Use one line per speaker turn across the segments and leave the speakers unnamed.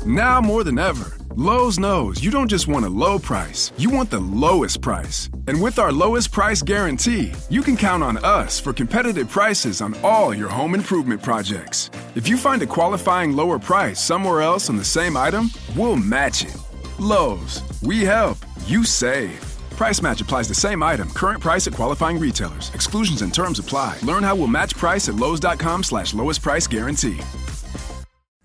Now more than ever, Lowe's knows you don't just want a low price, you want the lowest price. And with our lowest price guarantee, you can count on us for competitive prices on all your home improvement projects. If you find a qualifying lower price somewhere else on the same item, we'll match it. Lowe's, we help, you save. Price match applies the same item. Current price at qualifying retailers. Exclusions and terms apply. Learn how we'll match price at lowes.com/lowest price guarantee.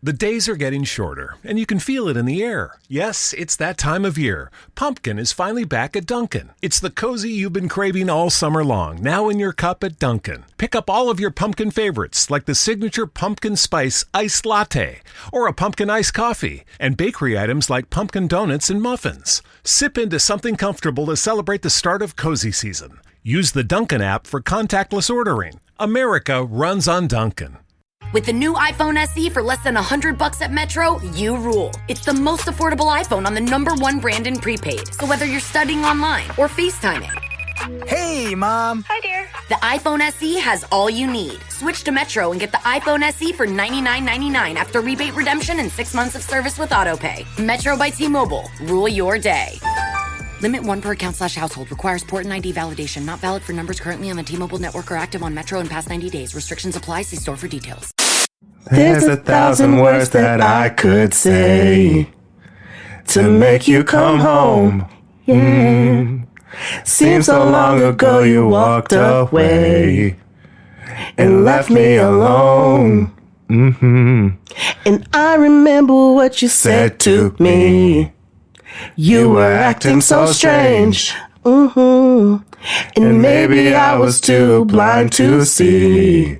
The days are getting shorter, and you can feel it in the air. Yes, it's that time of year. Pumpkin is finally back at Dunkin'. It's the cozy you've been craving all summer long, now in your cup at Dunkin'. Pick up all of your pumpkin favorites, like the signature pumpkin spice iced latte, or a pumpkin iced coffee, and bakery items like pumpkin donuts and muffins. Sip into something comfortable to celebrate the start of cozy season. Use the Dunkin' app for contactless ordering. America runs on Dunkin'.
With the new iPhone SE for less than $100 at Metro, you rule. It's the most affordable iPhone on the #1 brand in prepaid. So whether you're studying online or FaceTiming.
Hey, Mom.
Hi, dear. The iPhone SE has all you need. Switch to Metro and get the iPhone SE for $99.99 after rebate redemption and 6 months of service with AutoPay. Metro by T-Mobile. Rule your day. Limit 1 per account/household. Requires port and ID validation. Not valid for numbers currently on the T-Mobile network or active on Metro in past 90 days. Restrictions apply. See store for details.
There's 1,000 words that I could say to make you come home. Yeah. Seems so long ago you walked away and left me alone. Mm-hmm. And I remember what you said to me. You were acting so strange. Mm-hmm. And maybe I was too blind to see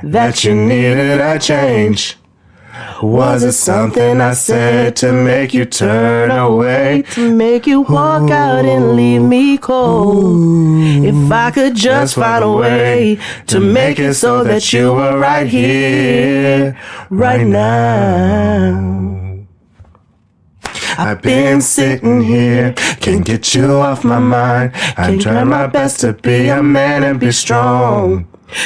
that you needed a change. Was it something I said to make you turn away? To make you walk out and leave me cold? If I could just find a way to make it so that you were right here, right now. I've been sitting here, can't get you off my mind. I try my best to be a man and be strong.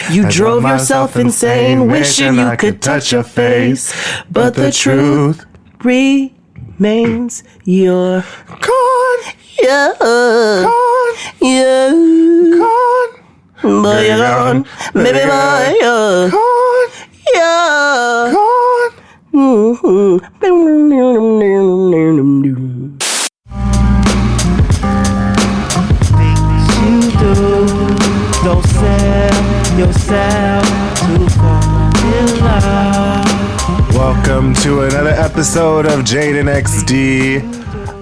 You drove yourself insane, wishing you could touch your face. But the truth remains, you're gone. Yeah. Gone. Yeah. Gone. Boy, you're gone. Baby boy, you're gone. Yeah. Gone. Mm-hmm. You do. Don't sell yourself to fall in love. Welcome to another episode of Jaden XD,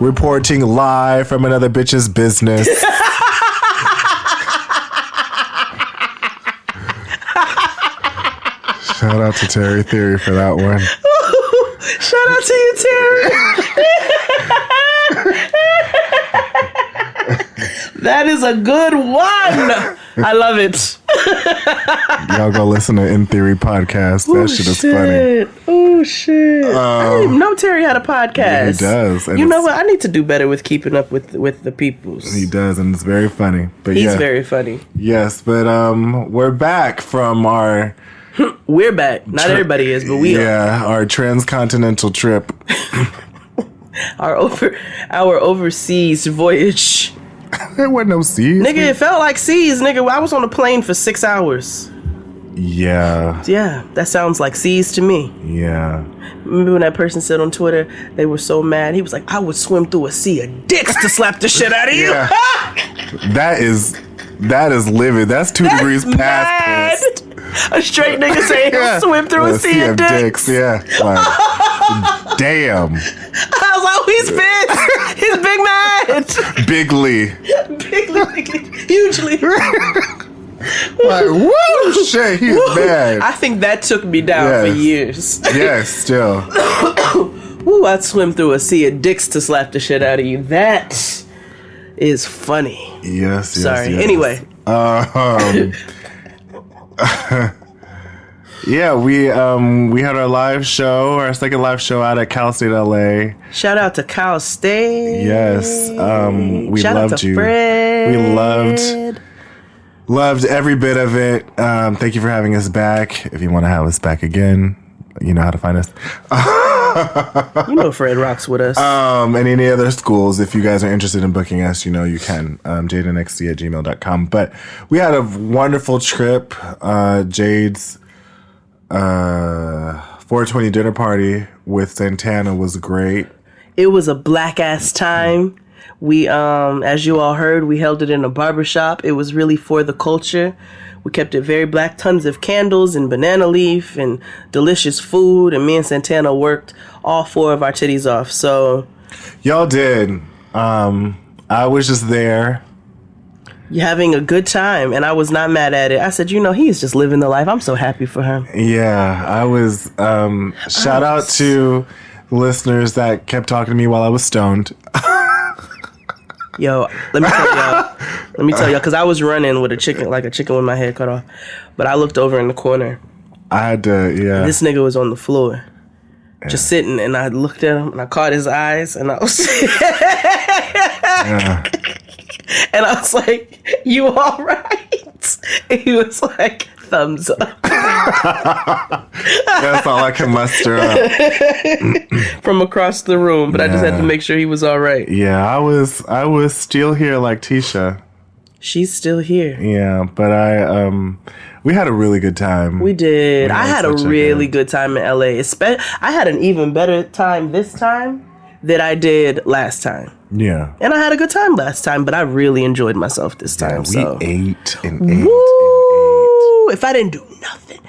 reporting live from another bitch's business. Shout out to Terry Theory for that one.
Shout out to you, Terry. That is a good one. I love it.
Y'all go listen to In Theory podcast. That shit is funny.
Oh shit! I didn't even know Terry had a podcast.
Yeah, he does.
You know what? I need to do better with keeping up with the peoples.
He does, and it's very funny. But
he's very funny.
Yes, but we're back from our.
We're back. Not everybody is, but we are.
Yeah, our transcontinental trip.
our overseas voyage.
There wasn't no seas.
Nigga, it felt like seas, nigga. I was on a plane for 6 hours.
Yeah.
Yeah, that sounds like seas to me.
Yeah.
Remember when that person said on Twitter, they were so mad. He was like, I would swim through a sea of dicks to slap the shit out of you.
Yeah. That is livid. That's 2 degrees past pissed.
A straight nigga saying he'll swim through a sea of dicks.
Yeah. Like, damn.
I was like, oh, he's pissed. He's big mad.
Bigly.
Bigly. Hugely.
Like, woo, shit, he's mad.
I think that took me down for years.
Yes, still.
Woo, I'd swim through a sea of dicks to slap the shit out of you. That is funny.
Yes,
Sorry.
Yes.
Anyway.
Yeah, we had our live show, our second live show out at Cal State LA.
Shout out to Cal State.
Yes, we
Shout
loved
out to
you.
Fred.
We loved every bit of it. Thank you for having us back. If you want to have us back again, you know how to find us.
You know Fred rocks with us.
And any other schools, if you guys are interested in booking us, you know you can. JadenXD@gmail.com. But we had a wonderful trip. Jade's 420 dinner party with Santana was great.
It was a black ass time. We, as you all heard, we held it in a barbershop. It was really for the culture. We kept it very black, tons of candles and banana leaf and delicious food. And me and Santana worked all 4 of our titties off. So
y'all did. I was just there.
You're having a good time. And I was not mad at it. I said, he's just living the life. I'm so happy for him.
Yeah, I was. Shout out to listeners that kept talking to me while I was stoned.
Yo, let me tell y'all, because I was running with a chicken with my head cut off. But I looked over in the corner.
I had to, yeah.
This nigga was on the floor, just sitting, and I looked at him, and I caught his eyes, and I was, and I was like, "You all right?" And he was like, "Thumbs up."
That's all I can muster up
from across the room, but I just had to make sure he was all right.
Yeah, I was still here like Tisha.
She's still here.
Yeah, but we had a really good time.
We did. I had a really good time in LA. I had an even better time this time than I did last time.
Yeah.
And I had a good time last time, but I really enjoyed myself this time.
Yeah, we ate and ate.
Woo! If I didn't do nothing,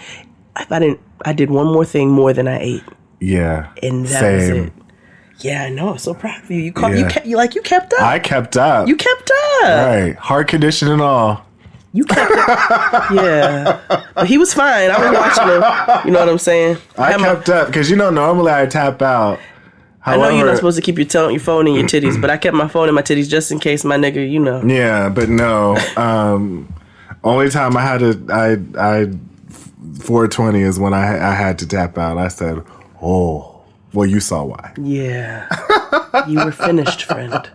I did one more thing more than I ate.
Yeah.
And that was it. Yeah, I know. I'm so proud of you. You kept up.
I kept up.
You kept up.
Right. Heart condition and all.
You kept up. Yeah. But he was fine. I was watching him. You know what I'm saying?
I kept up because, normally I tap out. However,
I know you're not supposed to keep your phone in your titties, but I kept my phone in my titties just in case, my nigga,
Yeah, but no. Only time I had to, 420 is when I had to tap out. I said, oh. Well, you saw why.
Yeah. You were finished, friend.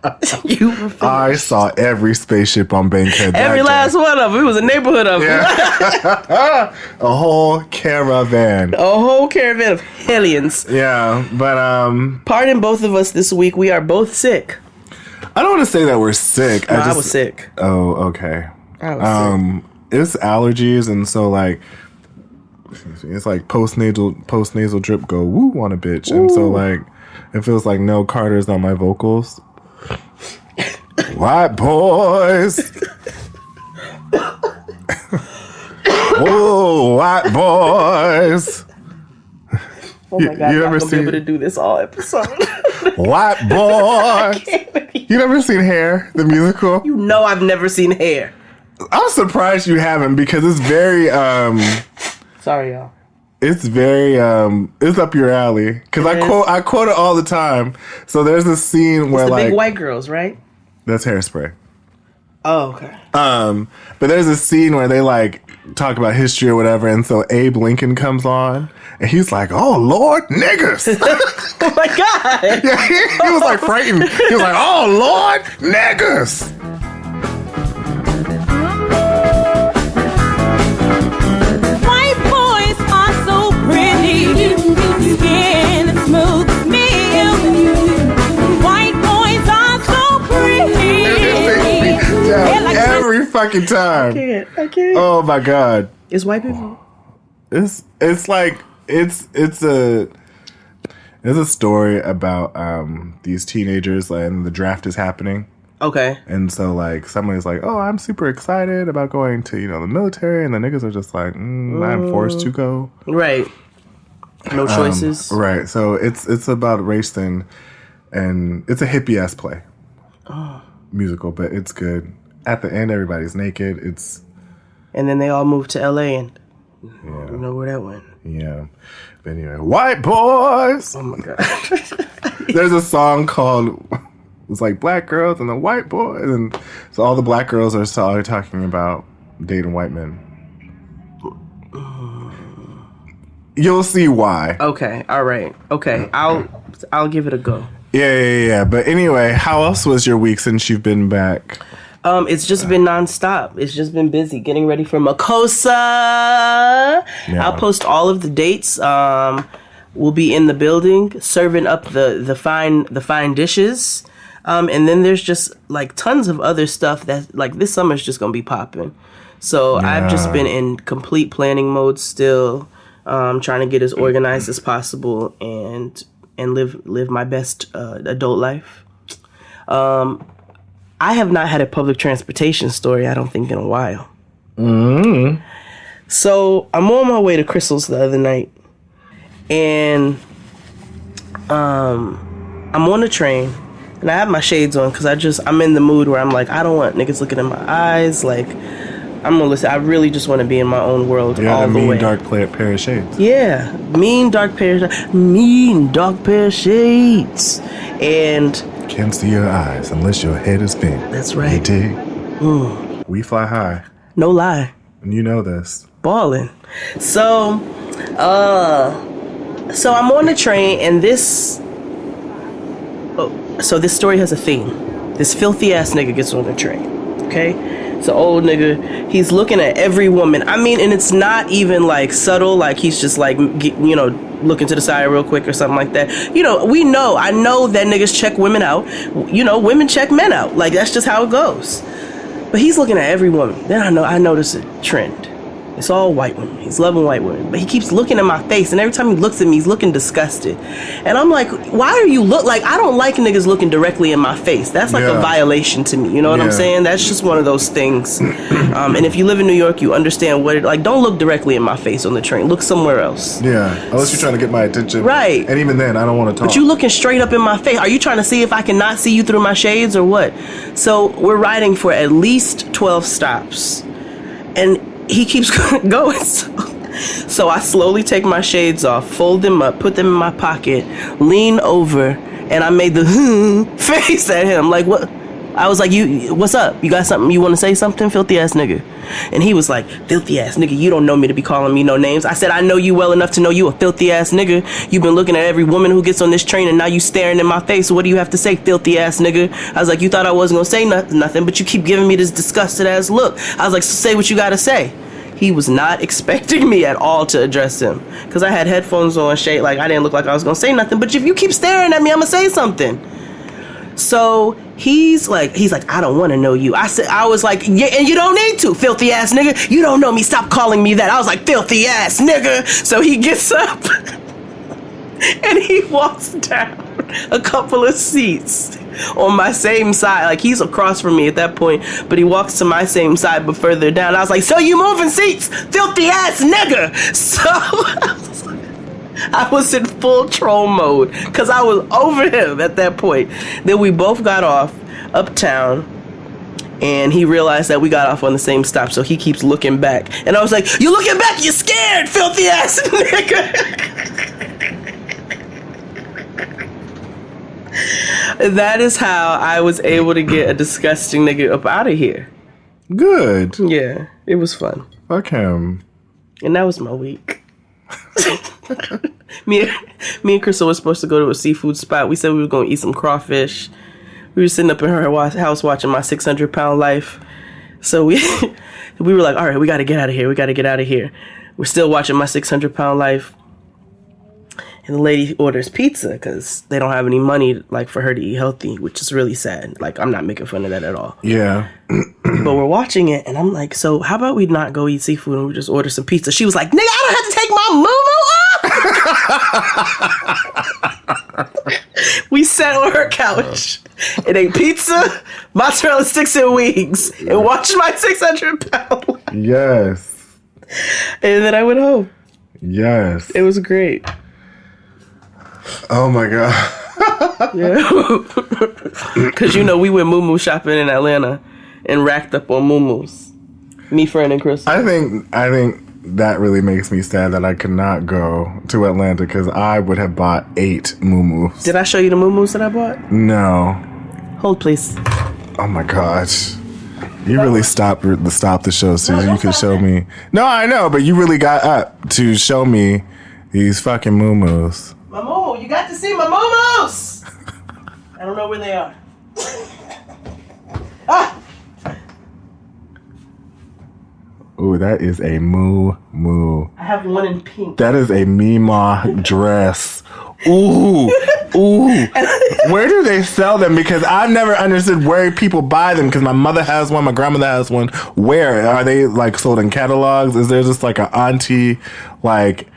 You were finished.
I saw every spaceship on Bankhead.
Every last one of them. It was a neighborhood of them.
A whole caravan.
A whole caravan of hellions.
Yeah, but
Pardon both of us this week. We are both sick.
I don't want to say that we're sick.
No, I was sick.
Oh, okay.
I was sick.
It's allergies, and so it's like post-nasal drip go woo on a bitch. Ooh. And so it feels like no Carter's on my vocals. White boys. Oh, white boys.
Oh my God, I'm going to be able to do this all episode.
White boys. You never seen Hair, the musical?
I've never seen Hair.
I'm surprised you haven't because it's very
Sorry, y'all.
It's very it's up your alley because I quote it all the time. So there's this scene where
the big white girls, right?
That's Hairspray.
Oh, okay.
But there's a scene where they talk about history or whatever, and so Abe Lincoln comes on, and he's like, "Oh Lord, niggers!"
Oh my God!
Yeah, he was frightened. He was like, "Oh Lord, niggers!"
Skin smooth milk. White boys are so pretty.
Every fucking time.
I can't.
Oh my God.
It's white people.
It's a story about these teenagers and the draft is happening.
Okay.
And so somebody's like, "Oh, I'm super excited about going to the military," and the niggas are just like, "I'm forced to go."
Right. No choices.
Right. So it's about race and it's a hippie ass play. Musical, but it's good. At the end, everybody's naked.
And then they all moved to LA and you know where that went.
Yeah. But anyway, white boys.
Oh my God.
There's a song called it's Black Girls and the White Boys, and so all the black girls are talking about dating white men. You'll see why.
Okay. All right. Okay. I'll give it a go.
Yeah. But anyway, how else was your week since you've been back?
It's just been nonstop. It's just been busy getting ready for Makosa.
Yeah.
I'll post all of the dates. will be in the building serving up the fine dishes. And then there's just like tons of other stuff that like this summer's just gonna be popping. So I've just been in complete planning mode still, trying to get as organized as possible and live my best adult life. I have not had a public transportation story, I don't think, in a while. Mm-hmm. So I'm on my way to Crystal's the other night, and I'm on the train, and I have my shades on because I'm in the mood where I'm like, I don't want niggas looking in my eyes. Like, I'm gonna listen. I really just want to be in my own world all the way.
Mean dark pair of shades.
Yeah, mean dark pair of shades, and
can't see your eyes unless your head is bent.
That's right.
You dig? We fly high.
No lie.
And you know this.
Ballin'. So I'm on the train, and this story has a theme. This filthy ass nigga gets on the train. Okay? It's an old nigga. He's looking at every woman. I mean, and it's not even like subtle, like he's just like, you know, looking to the side real quick or something like that. You know, I know that niggas check women out. You know, women check men out. Like, that's just how it goes. But he's looking at every woman. Then I notice a trend. It's all white women. He's loving white women. But he keeps looking at my face, and every time he looks at me, he's looking disgusted. And I'm like, why are you like, I don't like niggas looking directly in my face. That's like a violation to me. You know what I'm saying? That's just one of those things. And if you live in New York, you understand what don't look directly in my face on the train. Look somewhere else.
Yeah, unless you're trying to get my attention.
Right.
And even then, I don't want to talk.
But you looking straight up in my face. Are you trying to see if I can not see you through my shades or what? So we're riding for at least 12 stops. And he keeps going. So I slowly take my shades off, fold them up, put them in my pocket, lean over, and I made the face at him. Like, what? I was like, what's up? You got something? You want to say something, filthy ass nigga? And he was like, filthy ass nigga, you don't know me to be calling me no names. I said, I know you well enough to know you a filthy ass nigga. You've been looking at every woman who gets on this train, and now you staring in my face. So what do you have to say, filthy ass nigga? I was like, you thought I wasn't gonna say nothing, but you keep giving me this disgusted ass look. I was like, so say what you gotta say. He was not expecting me at all to address him, because I had headphones on, shade, like I didn't look like I was gonna say nothing. But if you keep staring at me, I'm gonna say something. So he's like, I don't want to know you. I was like, yeah, and you don't need to, filthy ass nigga. You don't know me. Stop calling me that. I was like, filthy ass nigga. So he gets up and he walks down a couple of seats on my same side. Like, he's across from me at that point, but he walks to my same side but further down. I was like, so you moving seats, filthy ass nigga. So I was in full troll mode because I was over him at that point. Then we both got off uptown, and he realized that we got off on the same stop, so he keeps looking back. And I was like, you looking back? You scared, filthy ass nigga. That is how I was able to get a disgusting nigga up out of here.
Good.
Yeah, it was fun.
Fuck him.
And that was my week. me and Crystal were supposed to go to a seafood spot. We said we were going to eat some crawfish. We were sitting up in her house watching My 600-Pound Life. So we were like, all right, we got to get out of here. We're still watching My 600-Pound Life. And the lady orders pizza because they don't have any money, like, for her to eat healthy, which is really sad. Like, I'm not making fun of that at all.
Yeah.
But we're watching it, and I'm like, so how about we not go eat seafood and we just order some pizza? She was like, nigga, I don't have to take my moo-moo off. We sat on her couch and ate pizza, mozzarella sticks and wings, and watched My 600-Pound Life.
Yes.
And then I went home.
Yes.
It was great.
Oh my God.
Yeah. Because, you know, we went moo-moo shopping in Atlanta and racked up on moo-moos. Me, Fran, and Chris.
I think that really makes me sad that I could not go to Atlanta, because I would have bought 8 moo-moos.
Did I show you the moo-moos that I bought?
No.
Hold, please.
Oh my gosh. You really stopped the show so you could show me. No, I know, but you really got up to show me these fucking moo-moos.
My moo, you got to see my moo-moos. I don't know where they are.
Ooh, that is a moo.
I have one in pink.
That is a Mima dress. Ooh. Where do they sell them? Because I've never understood where people buy them. Because my mother has one, my grandmother has one. Where are they like sold in catalogs? Is there just like an auntie, like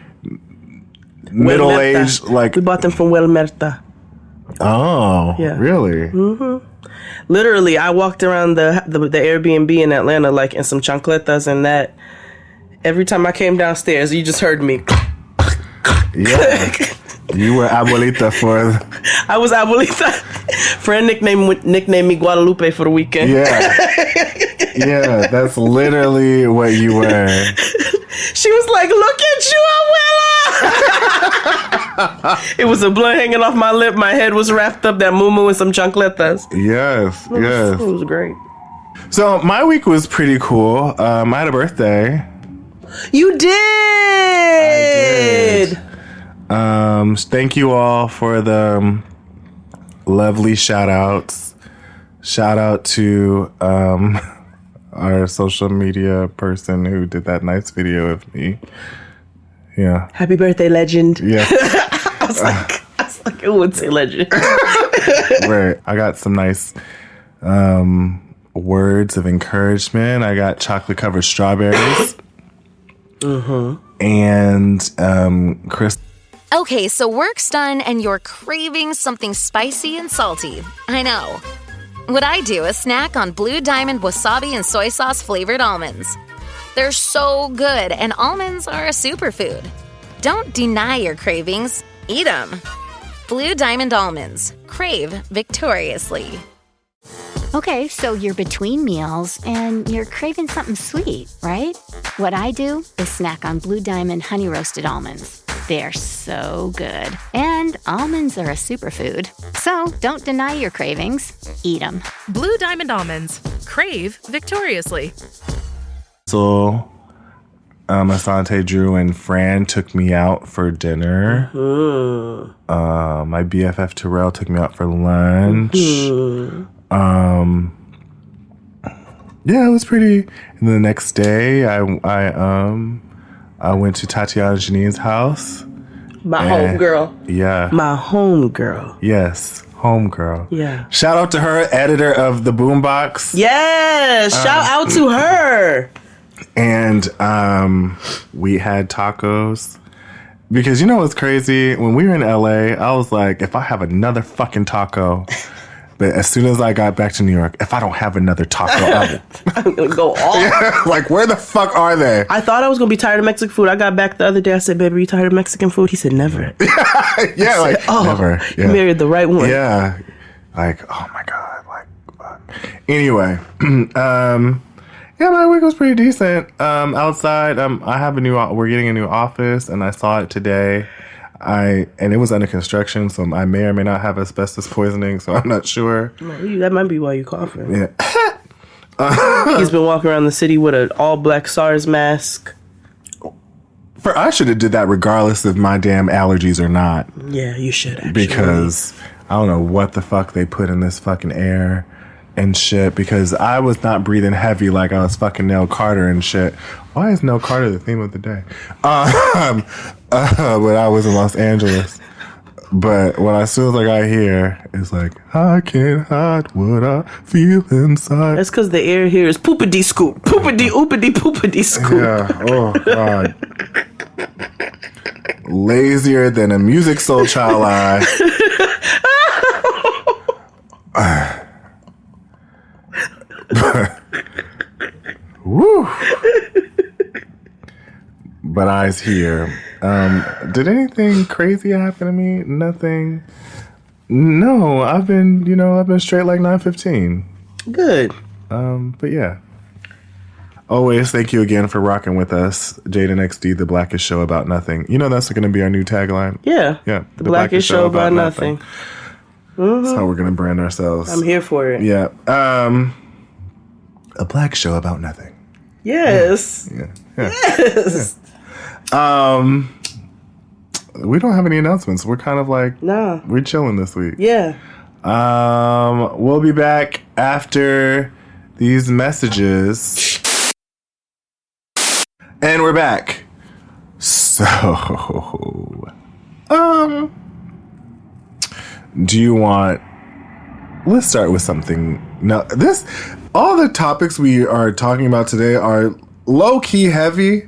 middle aged, like
we bought them from Huelmerta.
Oh,
yeah,
really?
Mm-hmm. Literally, I walked around the Airbnb in Atlanta like in some chancletas and that. Every time I came downstairs, you just heard me.
Yeah. You were abuelita for...
I was abuelita. Friend nicknamed me Guadalupe for the weekend.
Yeah. Yeah, that's literally what you were.
She was like, look at you, abuela! It was a blunt hanging off my lip. My head was wrapped up, that moo and some chancletas.
Yes, yes.
It was great.
So my week was pretty cool. I had a birthday.
You did!
I did. Thank you all for the lovely shout outs. Shout out to our social media person who did that nice video of me. Yeah.
Happy birthday, legend.
Yeah.
I was like, it would say legend.
Right. I got some nice words of encouragement. I got chocolate covered strawberries. And Chris.
Okay, so work's done and you're craving something spicy and salty. I know. What I do is snack on Blue Diamond wasabi and soy sauce flavored almonds. They're so good, and almonds are a superfood. Don't deny your cravings. Eat them. Blue Diamond almonds. Crave victoriously.
Okay, so you're between meals and you're craving something sweet, right? What I do is snack on Blue Diamond honey roasted almonds. They're so good. And almonds are a superfood. So don't deny your cravings. Eat them.
Blue Diamond almonds. Crave victoriously.
So, Asante, Drew, and Fran took me out for dinner. My BFF Terrell took me out for lunch. Yeah, it was pretty. And the next day, I went to Tatiana Janine's house.
My homegirl.
Yeah.
My homegirl.
Yes, homegirl.
Yeah.
Shout out to her, editor of the Boombox.
Yes, shout out to her.
And we had tacos. Because you know what's crazy? When we were in LA, I was like, if I have another fucking taco. But as soon as I got back to New York, if I don't have another taco,
I'm going to go off.
Yeah, like, where the fuck are they?
I thought I was going to be tired of Mexican food. I got back the other day. I said, baby, are you tired of Mexican food? He said, never.
Yeah, like, never. Yeah.
You married the right one.
Yeah. Like, oh my God. Like, fuck. Anyway. Yeah, my week was pretty decent. Outside, we're getting a new office, and I saw it today. And it was under construction, so I may or may not have asbestos poisoning, so I'm not sure.
That might be why you're coughing.
Yeah.
He's been walking around the city with an all-black SARS mask.
I should have did that regardless of my damn allergies or not.
Yeah, you should, actually.
Because I don't know what the fuck they put in this fucking air and shit, because I was not breathing heavy like I was fucking Nell Carter and shit. Why is Nell Carter the theme of the day? When I was in Los Angeles. But as soon as I got here, it's like, I can't hide what I feel inside.
That's because the air here is poopity scoop. Poopity oopity poopity scoop.
Yeah, oh God. Lazier than a Music Soul Child eye. Woo. But I's here. Did anything crazy happen to me? Nothing. No, I've been straight like 9:15.
Good.
But yeah. Always thank you again for rocking with us. Jaden XD, the Blackest Show About Nothing. You know that's going to be our new tagline.
Yeah.
Yeah.
The Blackest Show About Nothing.
Mm-hmm. That's how we're going to brand ourselves.
I'm here for it.
Yeah. A black show about nothing.
Yes.
Yeah.
Yes.
Yeah. We don't have any announcements. We're kind of like,
nah.
We're chilling this week.
Yeah.
We'll be back after these messages. And we're back. So, do you want... Let's start with something. Now, all the topics we are talking about today are low-key heavy,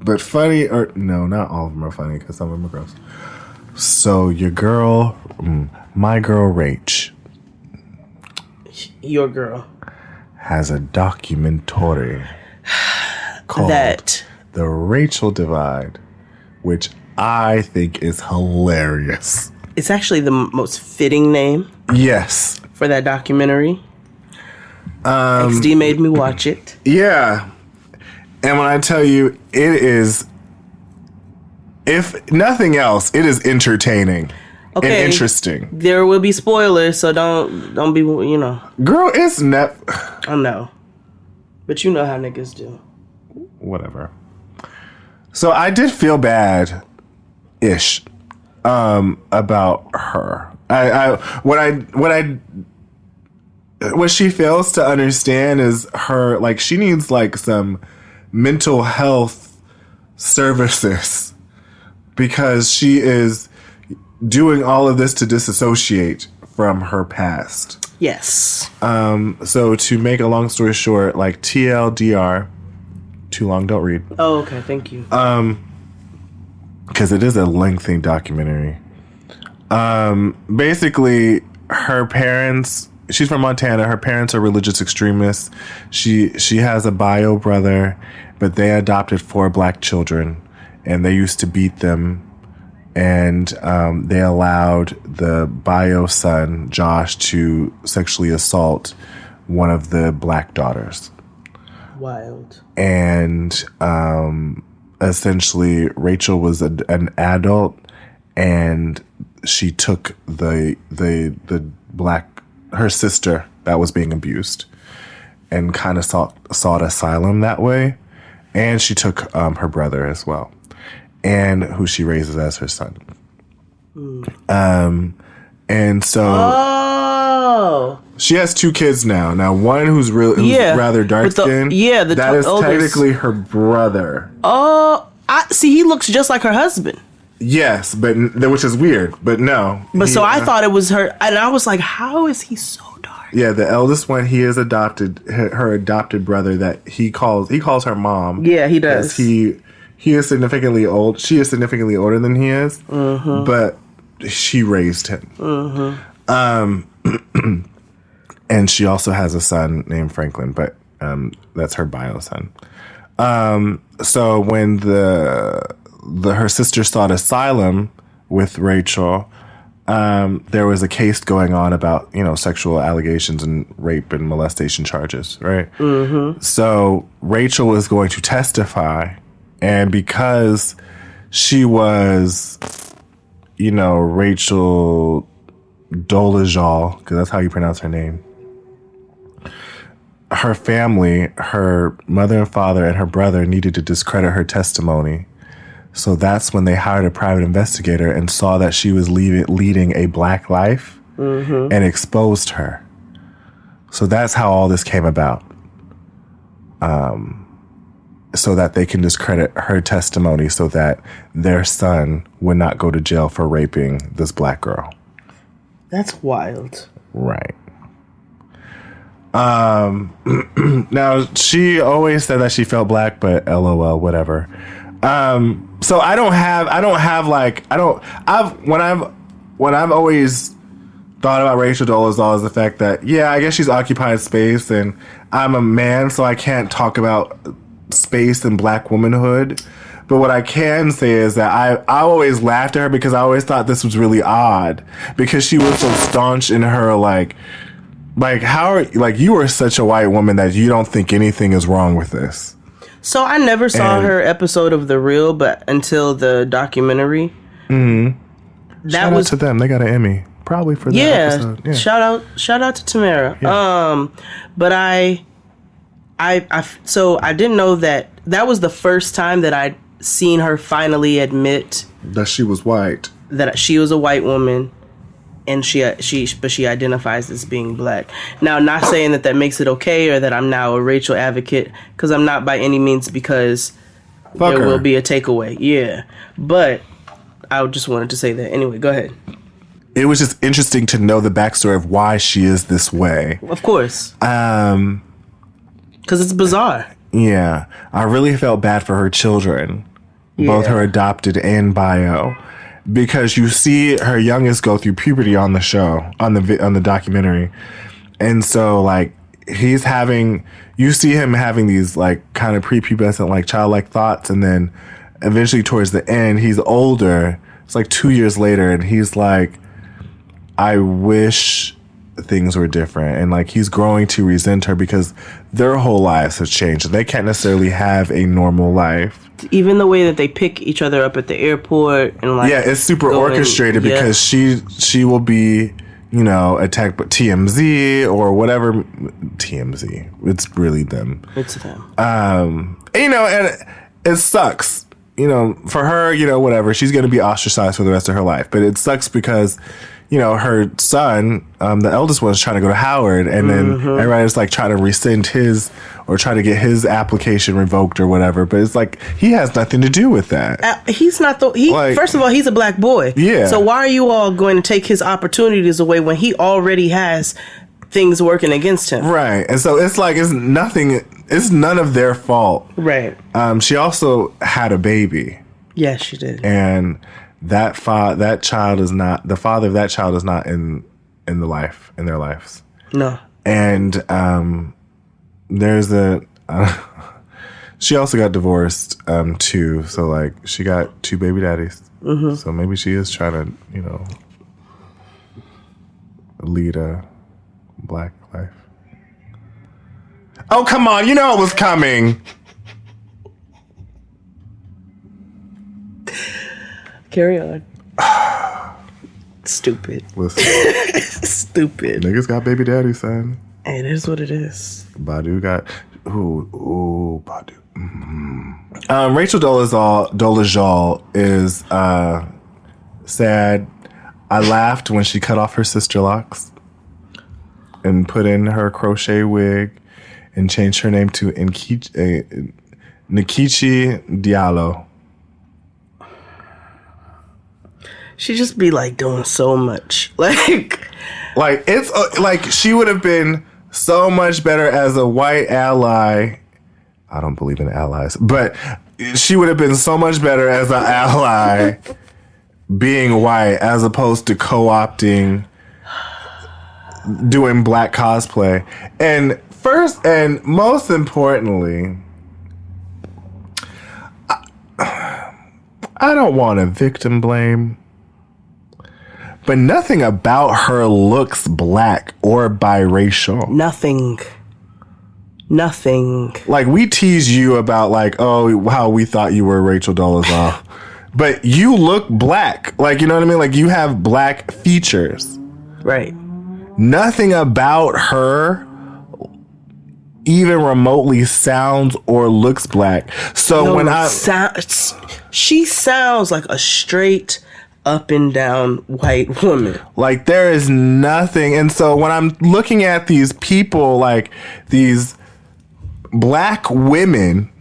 but funny. Or no, not all of them are funny because some of them are gross. So, your girl, my girl Rach.
Your girl.
Has a documentary called The Rachel Divide, which I think is hilarious.
It's actually the most fitting name.
Yes.
For that documentary. XD made me watch it.
Yeah. And when I tell you, it is, if nothing else, it is entertaining and interesting.
There will be spoilers, so don't be,
Girl, it's
I know. But you know how niggas do.
Whatever. So I did feel bad-ish about her. What she fails to understand is her, like, she needs, like, some mental health services because she is doing all of this to disassociate from her past.
Yes.
So to make a long story short, like, TLDR, too long, don't read.
Oh, okay, thank you.
Because it is a lengthy documentary. Basically, her parents... She's from Montana. Her parents are religious extremists. She has a bio brother, but they adopted 4 black children, and they used to beat them. And they allowed the bio son, Josh, to sexually assault one of the black daughters.
Wild.
And essentially, Rachel was an adult, and she took the black... her sister that was being abused and kind of sought asylum that way. And she took her brother as well, and who she raises as her son. And so she has 2 kids now. Now, one who's rather dark skinned. That is technically her brother.
Oh, he looks just like her husband.
Yes, but which is weird, but no.
But I thought it was her, and I was like, how is he so dark?
Yeah, the eldest one, he is her adopted brother that he calls her mom.
Yeah, he does.
He is significantly old. She is significantly older than he is, but she raised him. And she also has a son named Franklin, but that's her bio son. So when her sister sought asylum with Rachel, there was a case going on about, sexual allegations and rape and molestation charges, right? So Rachel was going to testify, and because she was, Rachel Dolezal, because that's how you pronounce her name, her family, her mother and father and her brother needed to discredit her testimony. So that's when they hired a private investigator and saw that she was leading a black life and exposed her. So that's how all this came about. So that they can discredit her testimony so that their son would not go to jail for raping this black girl.
That's wild.
Right. Now, she always said that she felt black, but LOL, whatever. So when I've always thought about Rachel Dolezal is the fact that, I guess she's occupied space, and I'm a man, so I can't talk about space and black womanhood. But what I can say is that I always laughed at her because I always thought this was really odd because she was so staunch in her, you are such a white woman that you don't think anything is wrong with this.
So I never saw her episode of The Real, but until the documentary.
Shout out to them. They got an Emmy probably for that episode. Yeah.
Shout out to Tamara. Yeah. But I didn't know that was the first time that I'd seen her finally admit
that she was white.
That she was a white woman. And she identifies as being black. Now, not saying that makes it okay or that I'm now a Rachel advocate, because I'm not by any means, because there will be a takeaway. Yeah. But I just wanted to say that. Anyway, go ahead.
It was just interesting to know the backstory of why she is this way.
Of course. Because it's bizarre.
Yeah. I really felt bad for her children, both her adopted and bio, because you see her youngest go through puberty on the show, on the documentary. And so, like, you see him having these, like, kind of prepubescent, like, childlike thoughts. And then eventually towards the end, he's older. It's like 2 years later. And he's like, I wish things were different. And, like, he's growing to resent her because their whole lives have changed. They can't necessarily have a normal life.
Even the way that they pick each other up at the airport and, like,
it's super orchestrated because she will be, you know, attacked by TMZ or whatever. TMZ. It's really them.
It's them.
You know, and it sucks. You know, for her, you know, whatever. She's going to be ostracized for the rest of her life. But it sucks because, you know, her son, the eldest one, is trying to go to Howard. And then everybody's, like, trying to rescind his or try to get his application revoked or whatever. But it's like, he has nothing to do with that.
He's not first of all, he's a black boy.
Yeah.
So why are you all going to take his opportunities away when he already has things working against him?
Right. And so it's like, it's none of their fault.
Right.
She also had a baby.
Yes, she did.
And the father of that child is not in their lives.
No.
And she also got divorced too. So, like, she got 2 baby daddies. So maybe she is trying to, you know, lead a black life. Oh, come on. You know it was coming.
Carry on. Stupid.
Listen.
Stupid.
Niggas got baby daddy, son.
It is what it is.
Badu got... Ooh, Badu. Mm-hmm. Rachel Dolezal is sad. I laughed when she cut off her sister locks and put in her crochet wig and changed her name to Nkechi Diallo.
She just be, like, doing so much. Like
it's like she would have been so much better as a white ally. I don't believe in allies, but she would have been so much better as an ally being white as opposed to co-opting doing black cosplay. And first and most importantly, I don't want to victim blame, but nothing about her looks black or biracial.
Nothing.
Like, we tease you about, like, oh, how we thought you were Rachel Dolezal. But you look black. Like, you know what I mean? Like, you have black features.
Right.
Nothing about her even remotely sounds or looks black. So she sounds like a straight up and down white woman. Like, there is nothing. And so when I'm looking at these people, like these black women,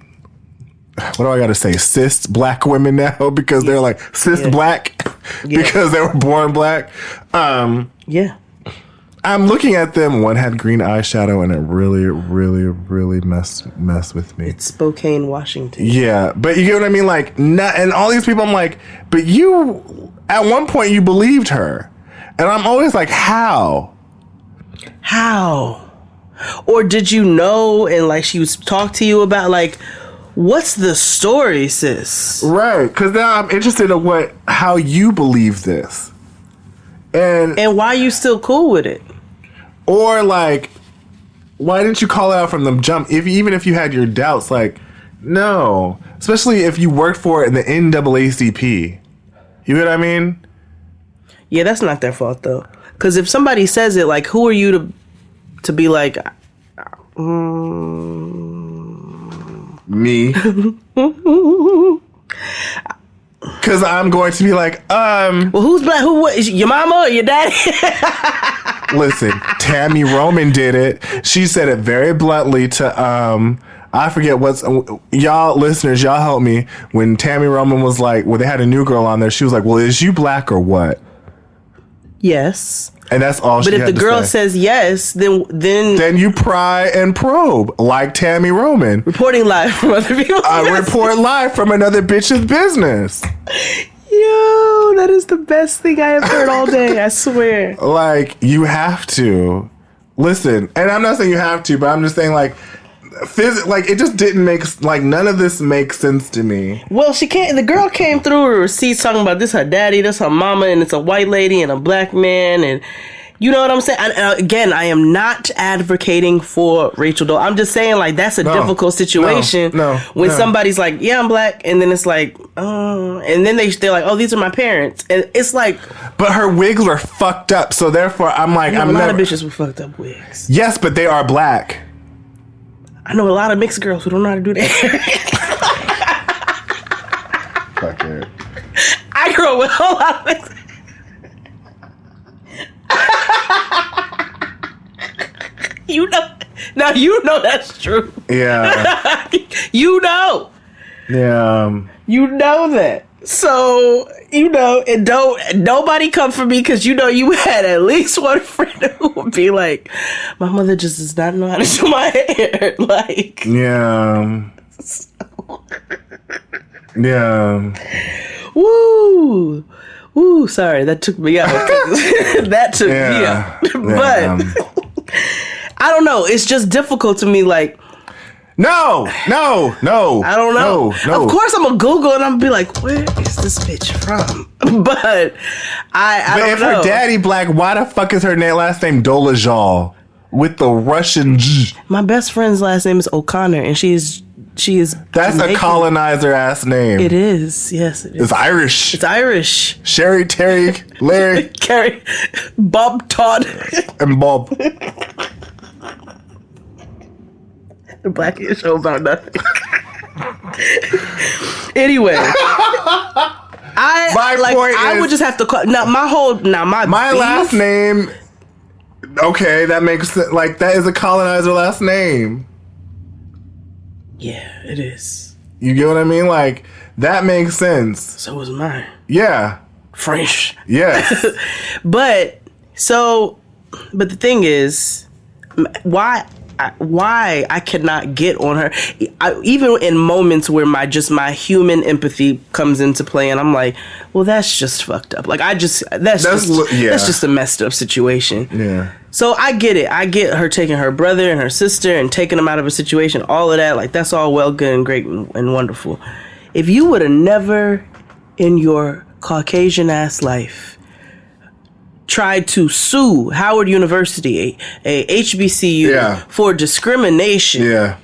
what do I gotta say? Cis black women now, because they're like cis black because they were born black.
Yeah.
I'm looking at them. One had green eyeshadow, and it really, really, really messed with me.
It's Spokane, Washington.
Yeah, but you get what I mean? Like, and all these people, I'm like, but you, at one point, you believed her. And I'm always like, how?
How? Or did you know, and, like, she was talk to you about, like, what's the story, sis?
Right, because now I'm interested in how you believe this. And
why you still cool with it?
Or, like, why didn't you call it out from the jump? Even if you had your doubts, like, no. Especially if you worked for it in the NAACP. You know what I mean?
Yeah, that's not their fault, though. Because if somebody says it, like, who are you to be like...
Me. Because I'm going to be like, well,
who's black? Who is your mama or your daddy?
Listen, Tammy Roman did it. She said it very bluntly to I forget y'all listeners, y'all help me. When Tammy Roman was like, well, they had a new girl on there. She was like, well, is you black or what?
Yes.
And that's all she had to say.
But if the girl says yes, then
you pry and probe, like Tammy Roman.
Reporting live from other people's business.
Report live from another bitch's business.
Yo, that is the best thing I have heard all day, I swear.
Like, you have to. Listen, and I'm not saying you have to, but I'm just saying, like, it just didn't make, like, none of this makes sense to me.
Well, the girl came through with receipts talking about this her daddy, this her mama, and it's a white lady and a black man, and you know what I'm saying? Again, I am not advocating for Rachel Dolezal. I'm just saying, like, that's a difficult situation. When somebody's like, yeah, I'm black, and then it's like, oh, and then they're like, oh, these are my parents. And it's like...
But her wigs were fucked up, so therefore I'm like...
a lot of bitches with fucked up wigs.
Yes, but they are black.
I know a lot of mixed girls who don't know how to do that.
Fuck it.
I grew up with a lot of mixed... You know that's true.
Yeah.
You know.
Yeah.
You know that. So, and nobody come for me because you had at least one friend who would be like, my mother just does not know how to do my hair. Like,
yeah. Yeah.
Woo. Ooh, sorry, that took me out. That took me out. But I don't know. It's just difficult to me. Like,
no. I don't know.
No. Of course, I'm gonna Google and I'm gonna be like, where is this bitch from? But I don't know.
If her daddy black, why the fuck is her last name Dolezal with the Russian G?
My best friend's last name is O'Connor, and she is.
That's Jamaican. A colonizer ass name.
It is. Yes, it is.
It's Irish. Sherry, Terry, Larry,
Carrie, Bob, Todd,
and Bob.
The Blackish show about nothing. Anyway, I would just have to call my
last name. Okay, that makes sense. Like, that is a colonizer last name.
Yeah, it is.
You get what I mean? Like, that makes sense.
So was mine.
Yeah.
French.
Yes.
But the thing is, why I cannot get on her, even in moments where my human empathy comes into play, and I'm like, well, that's just fucked up. Like, that's just a messed up situation.
Yeah.
So I get it. I get her taking her brother and her sister and taking them out of a situation, all of that. Like, that's all well, good, and great and wonderful. If you would have never in your Caucasian ass life tried to sue Howard University, a HBCU, for discrimination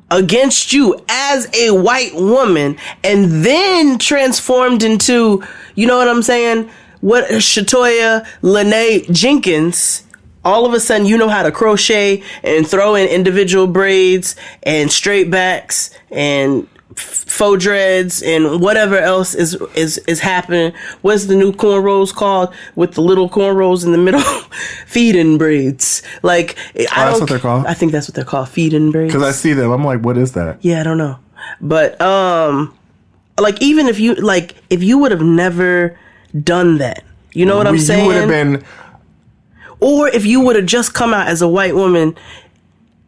against you as a white woman, and then transformed into, you know what I'm saying, what Shatoya Lene Jenkins, all of a sudden you know how to crochet and throw in individual braids and straight backs and faux dreads and whatever else is happening. What's the new cornrows called with the little cornrows in the middle? Feed-in braids. Like,
that's what they're called?
I think that's what they're called, feed-in braids.
Because I see them. I'm like, what is that?
Yeah, I don't know. But like, even if you would have never done that, you know what I'm saying?
You would have been,
or if you would have just come out as a white woman,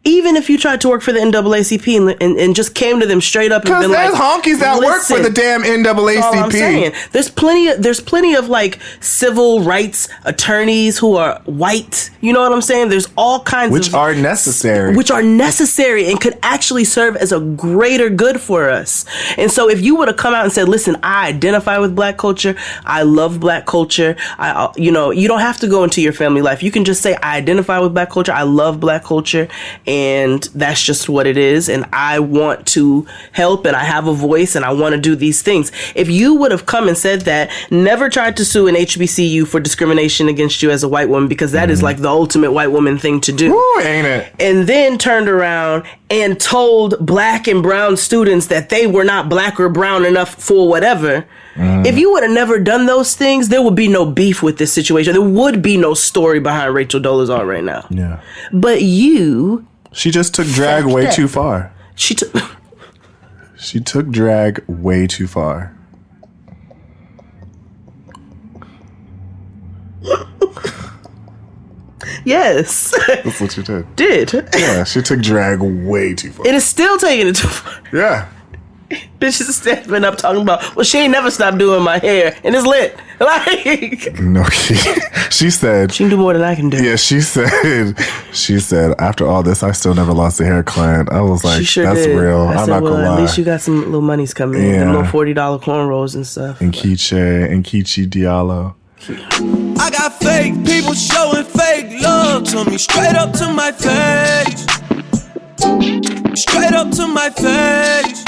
even if you tried to work for the NAACP and just came to them straight up and been like,
there's honkies that work for the damn NAACP.
That's all I'm saying. There's plenty of like civil rights attorneys who are white. You know what I'm saying? There's all kinds
which are necessary
and could actually serve as a greater good for us. And so if you would have come out and said, listen, I identify with black culture. I love black culture. You don't have to go into your family life. You can just say, I identify with black culture. I love black culture. And that's just what it is. And I want to help, and I have a voice, and I want to do these things. If you would have come and said that, never tried to sue an HBCU for discrimination against you as a white woman, because that is like the ultimate white woman thing to do.
Ooh, ain't it?
And then turned around and told black and brown students that they were not black or brown enough for whatever. If you would have never done those things, there would be no beef with this situation. There would be no story behind Rachel Dolezal right now.
Yeah.
But you
She just took drag way too far. She took drag way too far.
Yes.
That's what she did. Yeah, she took drag way too far.
It is still taking it too far.
Yeah.
Bitch is stepping up talking about, well, she ain't never stopped doing my hair, and it's lit. Like,
no, she said
she can do more than I can do.
Yeah, she said after all this, I still never lost a hair client. I was like, that's
did.
real.
I'm not gonna lie. At least you got some little monies coming in, the little $40 cornrows and stuff.
And Kichi Diallo.
I got fake people showing fake love to me, straight up to my face. Straight up to my face.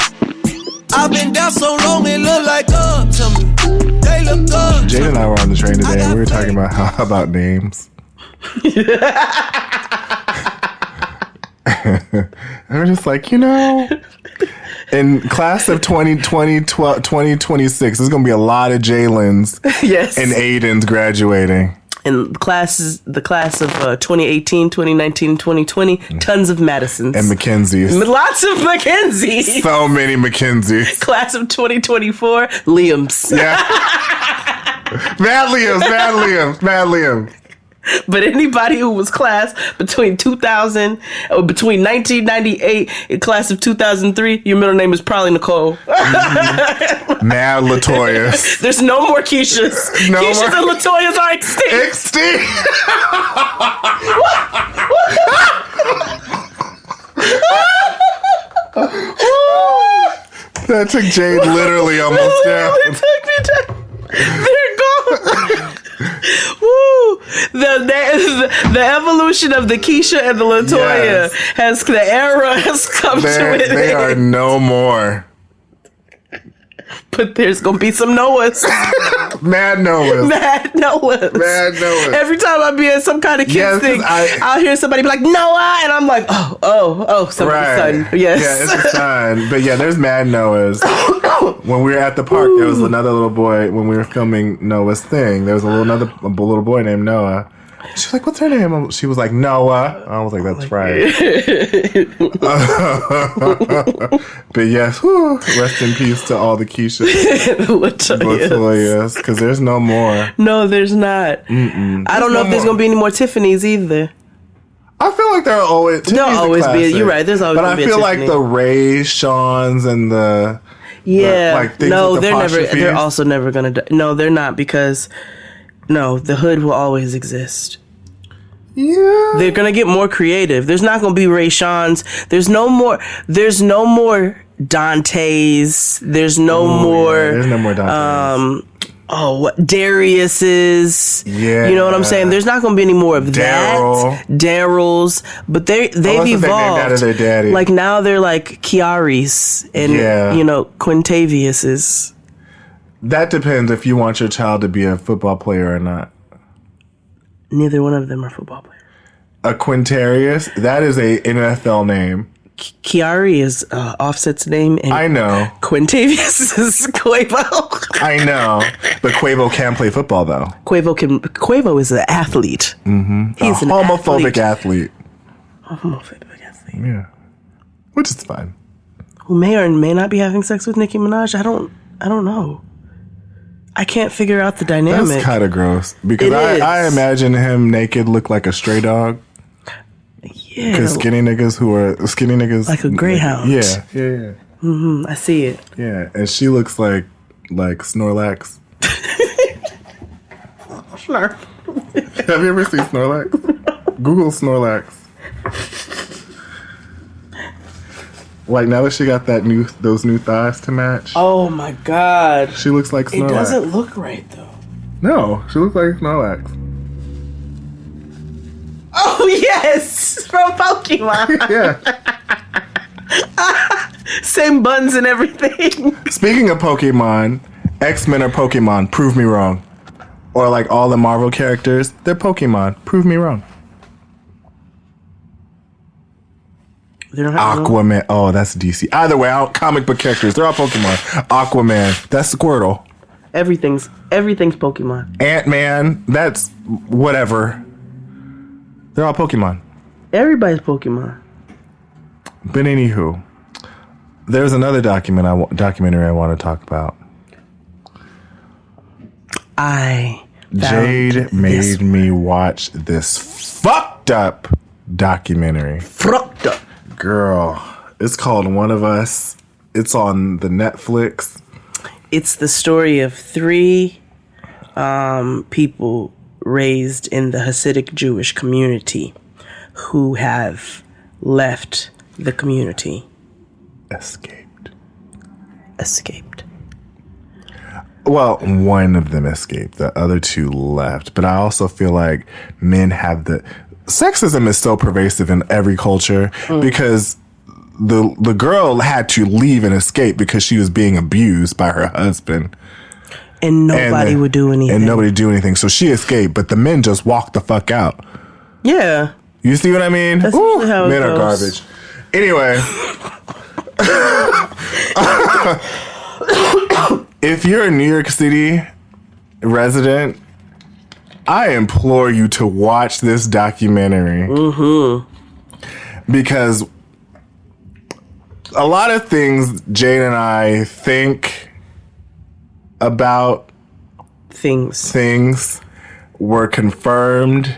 I've been down so long it look like up to me. They look up.
Jade and I were on the train today and we were talking about names. And we're just like, in class of 2026, there's going to be a lot of Jalen's and Aiden's graduating.
And the class of 2018, 2019, 2020, tons of Madisons.
And Mackenzies.
Lots of Mackenzies.
So many Mackenzies.
Class of 2024, Liams.
Yeah. Mad Liams. But
anybody who was class between 2000 or between 1998 and class of 2003, your middle name is probably Nicole.
Mm-hmm. Mad Latoyas.
There's no more Keishas. Keishas and Latoyas are extinct.
That took Jade literally almost down.
It took me down. They're gone. Woo! The evolution of the Keisha and the Latoya the era has come to it.
They are no more.
But there's gonna be some Noahs.
Mad Noahs.
Every time I be at some kind of kids thing, I'll hear somebody be like, Noah, and I'm like, oh, somebody's son. Yes.
Yeah, it's a son. But yeah, there's Mad Noahs. When we were at the park, there was another little boy, when we were filming Noah's thing, there was a little boy named Noah. She was like, what's her name? She was like, Noah. I was like, that's right. But yes, rest in peace to all the Keisha Latoyas, because there's no more.
No, there's not. I don't know if there's going to be any more Tiffany's either.
I feel like there'll always be.
You're right. There's always.
But I feel like the Ray, Sean's, and the
they're never. They're also never gonna. No, they're not, because the hood will always exist.
Yeah,
they're gonna get more creative. There's not gonna be Ray Sean's. There's no more Dante's. There's no more.
There's no more Dante's.
Darius's.
Yeah.
You know what I'm saying? There's not going to be any more of that. Daryl's. But they've evolved.
Out of their daddy.
Like now they're like Kiari's and, Quintavious'.
That depends if you want your child to be a football player or not.
Neither one of them are football players.
A Quintarius, that is a NFL name.
Kiari is Offset's name. And
I know.
Quintavious is Quavo.
I know. But Quavo can play football, though.
Quavo is an athlete.
Mm-hmm.
He's an
homophobic athlete.
A homophobic athlete.
Yeah. Which is fine.
Who may or may not be having sex with Nicki Minaj. I don't know. I can't figure out the dynamic.
That's kind of gross. Because I imagine him naked look like a stray dog.
Yeah.
Because skinny niggas.
Like a greyhound.
Yeah.
Mm-hmm. I see it.
Yeah. And she looks like Snorlax.
Snarf.
Have you ever seen Snorlax? Google Snorlax. Like now that she got those new thighs to match.
Oh my God.
She looks like Snorlax.
It doesn't look right though.
No, she looks like Snorlax.
Oh yes, from Pokemon.
Yeah.
Same buns and everything.
Speaking of Pokemon, X-Men are Pokemon. Prove me wrong. Or like all the Marvel characters, they're Pokemon. Prove me wrong. Aquaman. Oh, that's DC. Either way, comic book characters. They're all Pokemon. Aquaman. That's Squirtle.
Everything's Pokemon.
Ant-Man. That's whatever. They're all Pokemon.
Everybody's Pokemon.
But anywho, there's another documentary I want to talk about. Jade made me watch this fucked up documentary.
Fucked up.
Girl, it's called One of Us. It's on the Netflix.
It's the story of 3 people raised in the Hasidic Jewish community who have left the community.
Escaped. Well, one of them escaped. The other 2 left. But I also feel like men have sexism is so pervasive in every culture because the girl had to leave and escape because she was being abused by her husband.
And nobody would do anything.
And nobody do anything. So she escaped, but the men just walked the fuck out.
Yeah.
You see what I mean?
That's usually how it
men
goes.
are garbage. Anyway. If you're a New York City resident, I implore you to watch this documentary. Because a lot of things Jade and I think about things were confirmed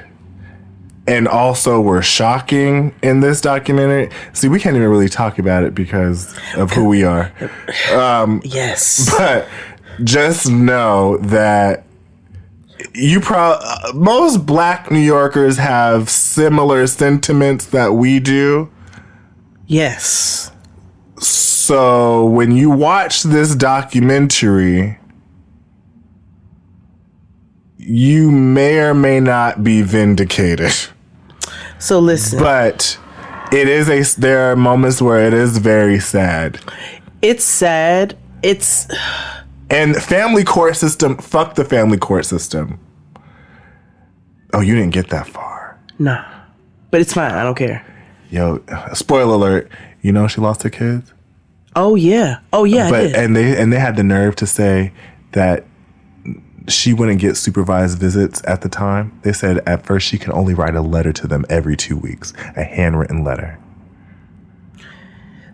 and also were shocking in this documentary. See, we can't even really talk about it because of who we are.
Yes.
But just know that most Black New Yorkers have similar sentiments that we do.
Yes.
So when you watch this documentary, you may or may not be vindicated.
So listen.
But there are moments where it is very sad.
It's sad.
And family court system, fuck the family court system. Oh, you didn't get that far.
Nah. But it's fine. I don't care.
Yo, spoiler alert. You know she lost her kids?
Oh yeah. I did.
And they had the nerve to say that she wouldn't get supervised visits at the time. They said at first she could only write a letter to them every 2 weeks, a handwritten letter.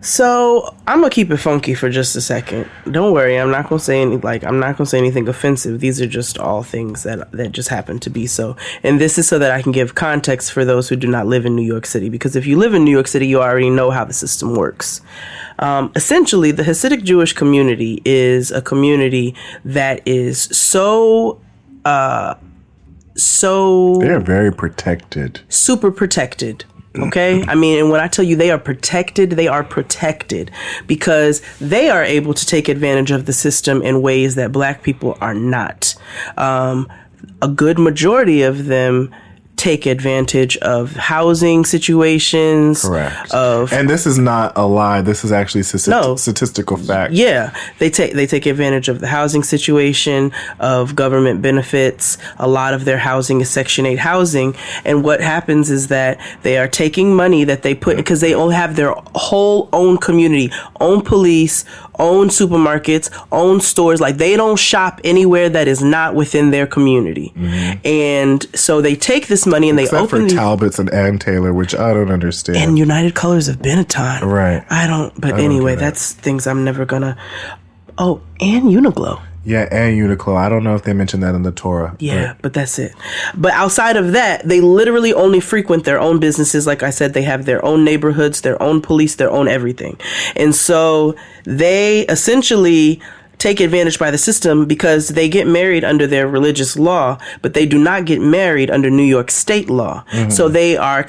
So I'm gonna keep it funky for just a second. Don't worry, I'm not gonna say anything offensive. These are just all things that just happen to be so. And this is so that I can give context for those who do not live in New York City. Because if you live in New York City, you already know how the system works. Essentially, the Hasidic Jewish community is a community that is so
they're very protected.
Super protected. Okay? I mean, and when I tell you they are protected because they are able to take advantage of the system in ways that Black people are not. A good majority of them take advantage of housing situations.
Correct. And this is not a lie. This is actually statistical fact.
Yeah. They take advantage of the housing situation, of government benefits. A lot of their housing is Section 8 housing. And what happens is that they are taking money that they put, because they all have their whole own community, own police, own supermarkets, own stores. Like, they don't shop anywhere that is not within their community. Mm-hmm. And so they take this money and they open
for Talbots and Ann Taylor, which I don't understand.
And United Colors of Benetton.
Right.
But anyway, that's things I'm never gonna. Oh, and Uniqlo.
Yeah, and Uniqlo. I don't know if they mentioned that in the Torah.
Yeah, but that's it. But outside of that, they literally only frequent their own businesses. Like I said, they have their own neighborhoods, their own police, their own everything. And so they essentially take advantage by the system because they get married under their religious law, but they do not get married under New York state law. Mm-hmm. So they are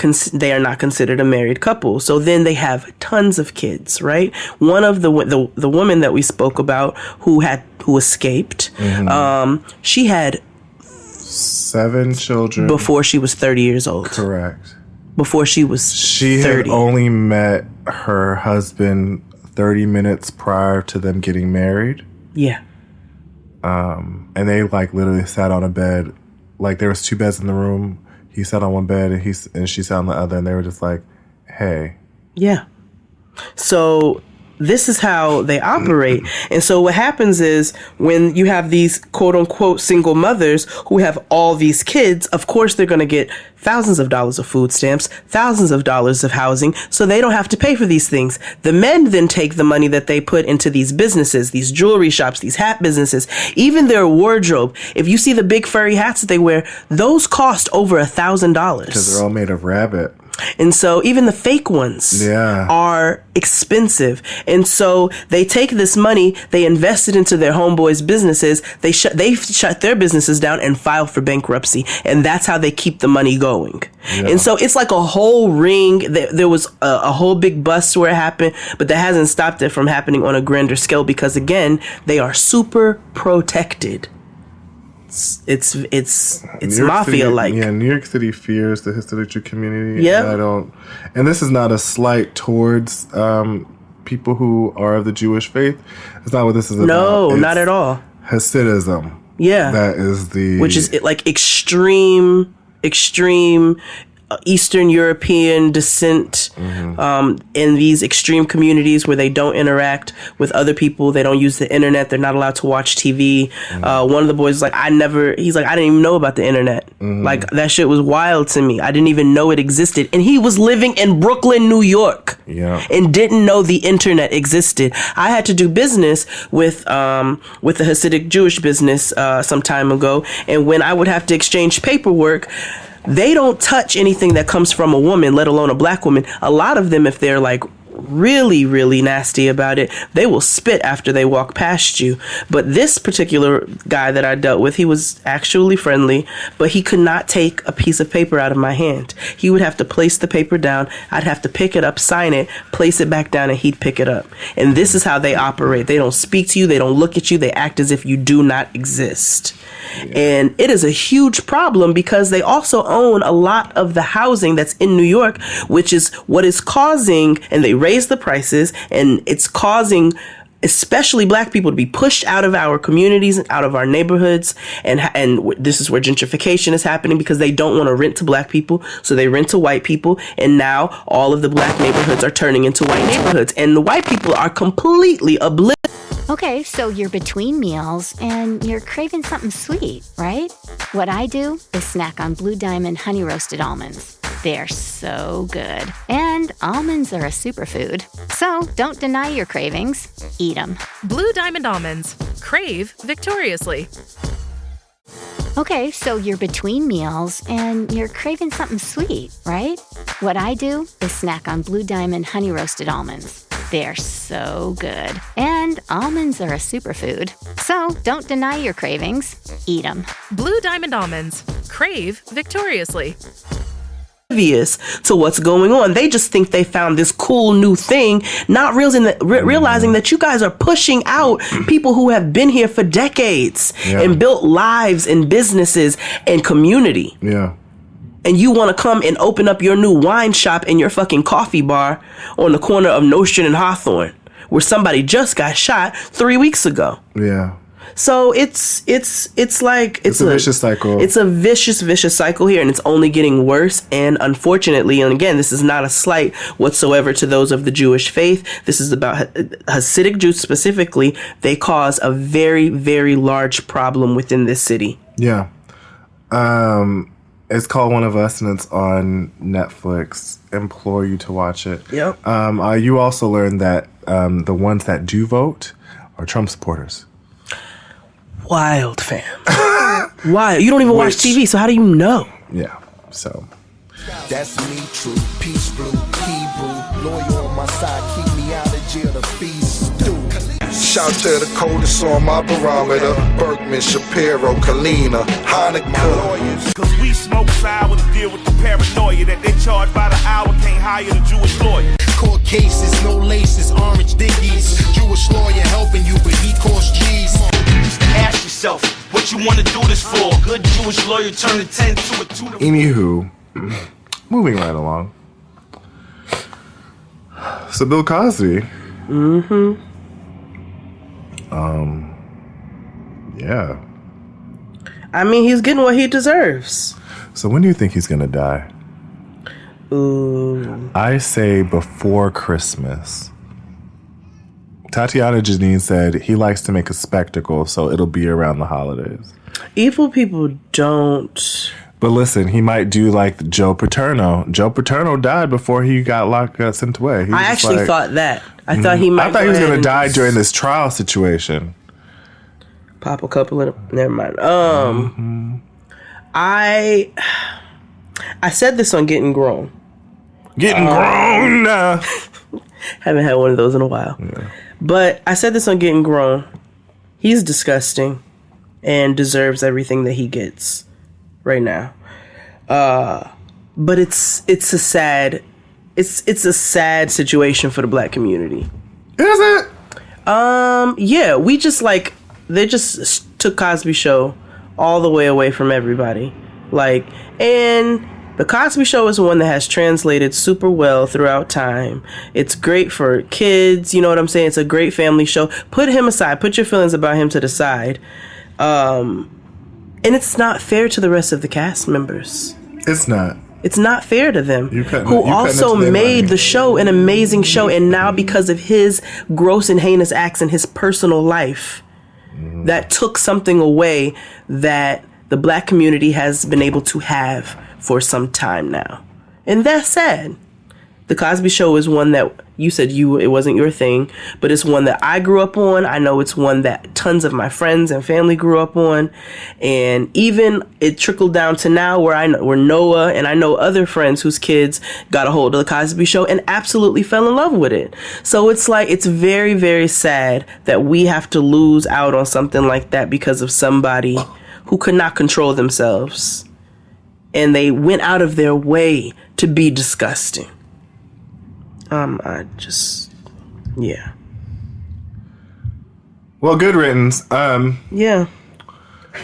not considered a married couple. So then they have tons of kids, right? One of the woman that we spoke about who escaped, mm-hmm. She had
7 children
before she was 30 years old.
Correct.
Before she was 30.
Had only met her husband 30 minutes prior to them getting married.
Yeah.
And they literally sat on a bed. Like, there was 2 beds in the room. He sat on one bed and she sat on the other, and they were just like, hey.
Yeah. So this is how they operate. And so what happens is when you have these quote unquote single mothers who have all these kids, of course they're going to get thousands of dollars of food stamps, thousands of dollars of housing, so they don't have to pay for these things. The men then take the money that they put into these businesses, these jewelry shops, these hat businesses, even their wardrobe. If you see the big furry hats that they wear, those cost over $1,000.
Because they're all made of rabbit.
And so even the fake ones are expensive. And so they take this money, they invest it into their homeboys' businesses, they shut their businesses down and file for bankruptcy. And that's how they keep the money going. Yeah. And so it's like a whole ring. There was a whole big bust where it happened, but that hasn't stopped it from happening on a grander scale because, again, they are super protected. It's mafia like.
Yeah, New York City fears the Hasidic Jew community.
Yeah,
and this is not a slight towards people who are of the Jewish faith. It's not what this is about.
No, not at all.
Hasidism.
Yeah,
that is
which is like extreme Eastern European descent in these extreme communities where they don't interact with other people. They don't use the internet. They're not allowed to watch TV. One of the boys is like, I didn't even know about the internet. Like, that shit was wild to me. I didn't even know it existed. And he was living in Brooklyn, New York.
Yeah.
And didn't know the internet existed. I had to do business with the Hasidic Jewish business some time ago. And when I would have to exchange paperwork, they don't touch anything that comes from a woman, let alone a black woman. A lot of them, if they're like really, really nasty about it, they will spit after they walk past you. But this particular guy that I dealt with, he was actually friendly, but he could not take a piece of paper out of my hand. He would have to place the paper down. I'd have to pick it up, sign it, place it back down, and he'd pick it up. And this is how they operate. They don't speak to you. They don't look at you. They act as if you do not exist. And it is a huge problem because they also own a lot of the housing that's in New York, which is what is causing, and they raise the prices, and it's causing especially black people to be pushed out of our communities and out of our neighborhoods. And this is where gentrification is happening because they don't want to rent to black people. So they rent to white people. And now all of the black neighborhoods are turning into white neighborhoods. And the white people are completely oblivious.
Okay, so you're between meals and you're craving something sweet, right? What I do is snack on Blue Diamond honey roasted almonds. They're so good. And almonds are a superfood. So don't deny your cravings. Eat them.
Blue Diamond almonds. Crave victoriously.
Okay, so you're between meals and you're craving something sweet, right? What I do is snack on Blue Diamond honey roasted almonds. They're so good. And almonds are a superfood. So don't deny your cravings. Eat them.
Blue Diamond almonds. Crave victoriously.
To what's going on. They just think they found this cool new thing, not realizing that you guys are pushing out people who have been here for decades and built lives and businesses and community.
Yeah.
And you want to come and open up your new wine shop and your fucking coffee bar on the corner of Nostrand and Hawthorne, where somebody just got shot 3 weeks ago.
Yeah.
So it's like it's
a vicious cycle.
It's a vicious cycle here, and it's only getting worse. And unfortunately, and again, this is not a slight whatsoever to those of the Jewish faith. This is about Hasidic Jews specifically. They cause a very, very large problem within this city.
Yeah. It's called One of Us, and it's on Netflix. Implore you to watch it.
Yep.
You also learned that the ones that do vote are Trump supporters.
Wild, fam. Wild. You don't even watch TV, so how do you know?
Yeah, so.
That's me, true. Peace blue, Hebrew. Loyal on my side, keep me out of jail to feast stew. Shout to the coldest on my barometer. Bergman, Shapiro, Kalina, Hanukkah.
Cause we smoke sour to deal with the paranoia that they charge by the hour, can't hire the Jewish lawyer.
Court cases, no laces, orange dickies. Jewish lawyer helping you, but he costs G's.
Ask yourself what you want to do this for. Good Jewish lawyer turn a 10 to a 2 to...
Anywho, moving right along. So Bill Cosby. Yeah.
I mean, he's getting what he deserves.
So when do you think he's gonna die?
Ooh.
I say before Christmas. Tatiana Janine said he likes to make a spectacle, so it'll be around the holidays.
Evil people don't.
But listen, he might do like Joe Paterno. Joe Paterno died before he got sent away.
I actually thought that. I thought he might.
I thought he was going to die during this trial situation.
Pop a couple of. Never mind. I said this on Getting Grown.
Getting grown.
Haven't had one of those in a while. Yeah. But I said this on Getting Grown. He's disgusting and deserves everything that he gets right now. But it's a sad situation for the black community.
Is it?
Yeah, we just they just took Cosby Show all the way away from everybody. And the Cosby Show is one that has translated super well throughout time. It's great for kids, you know what I'm saying? It's a great family show. Put him aside. Put your feelings about him to the side. And it's not fair to the rest of the cast members.
It's not.
It's not fair to them, who also made the show an amazing show. And now because of his gross and heinous acts in his personal life, that took something away that the black community has been able to have for some time now. And that's sad. The Cosby Show is one that you said it wasn't your thing, but it's one that I grew up on. I know it's one that tons of my friends and family grew up on. And even it trickled down to now where Noah and I know other friends whose kids got a hold of the Cosby Show and absolutely fell in love with it. So it's very, very sad that we have to lose out on something like that because of somebody who could not control themselves. And they went out of their way to be disgusting. Yeah.
Well, good riddance.
Yeah.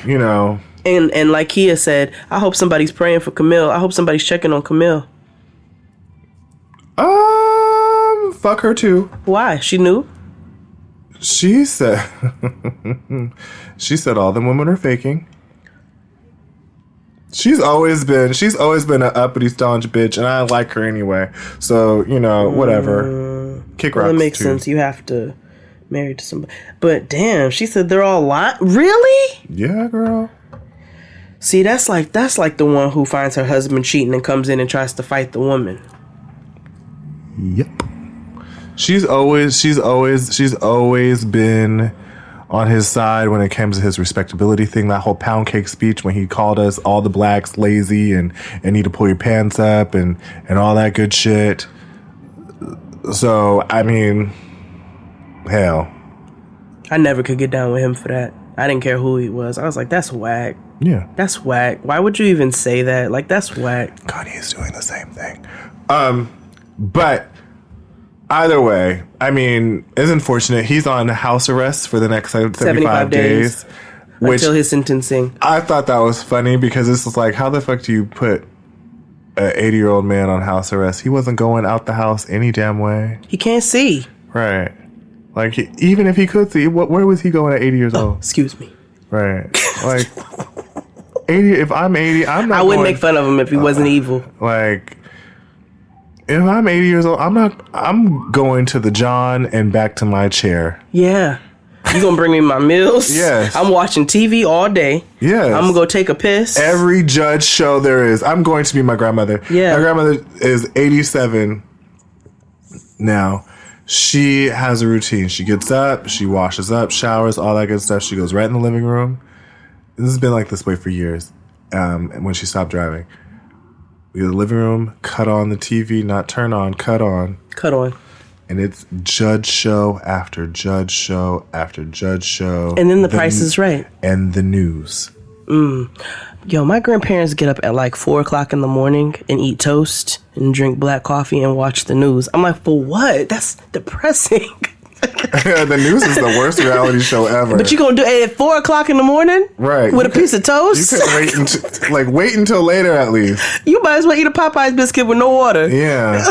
You know.
And like Kia said, I hope somebody's praying for Camille. I hope somebody's checking on Camille.
Fuck her too.
Why? She knew?
She said all them women are faking. She's always been an uppity, staunch bitch, and I like her anyway. So, you know, whatever. Kick rocks.
That makes sense. You have to marry to somebody. But damn, she said they're all lying. Really?
Yeah, girl.
See, that's like the one who finds her husband cheating and comes in and tries to fight the woman.
Yep. She's always been on his side when it comes to his respectability thing. That whole pound cake speech when he called us all the blacks lazy and need to pull your pants up and all that good shit. So, I mean, hell.
I never could get down with him for that. I didn't care who he was. I was like, that's whack.
Yeah.
That's whack. Why would you even say that? Like, that's whack.
Kanye's doing the same thing. But either way, I mean, it's unfortunate. He's on house arrest for the next 75 days.
Until his sentencing.
I thought that was funny because this is like, how the fuck do you put an 80-year-old man on house arrest? He wasn't going out the house any damn way.
He can't see.
Right. Like, even if he could see, where was he going at 80 years old?
Excuse me.
Right. Like, 80. If I'm 80, I'm not.
I wouldn't make fun of him if he wasn't evil.
Like, if I'm 80 years old, I'm going to the John and back to my chair.
Yeah. You gonna bring me my meals?
Yes.
I'm watching TV all day.
Yes.
I'm gonna go take a piss.
Every Judge show there is. I'm going to be my grandmother.
Yeah.
My grandmother is 87 now. She has a routine. She gets up, she washes up, showers, all that good stuff. She goes right in the living room. This has been like this way for years. When she stopped driving. We go to the living room, cut on the TV, not turn on, cut on.
Cut on.
And it's Judge show after Judge show after Judge show.
And then the Price is Right.
And the news.
Yo, my grandparents get up at like 4 o'clock in the morning and eat toast and drink black coffee and watch the news. I'm like, for what? That's depressing.
The news is the worst reality show ever.
But you gonna do it at 4 o'clock in the morning?
Right.
With a piece of toast?
You couldn't wait until later at least.
You might as well eat a Popeyes biscuit with no water.
Yeah.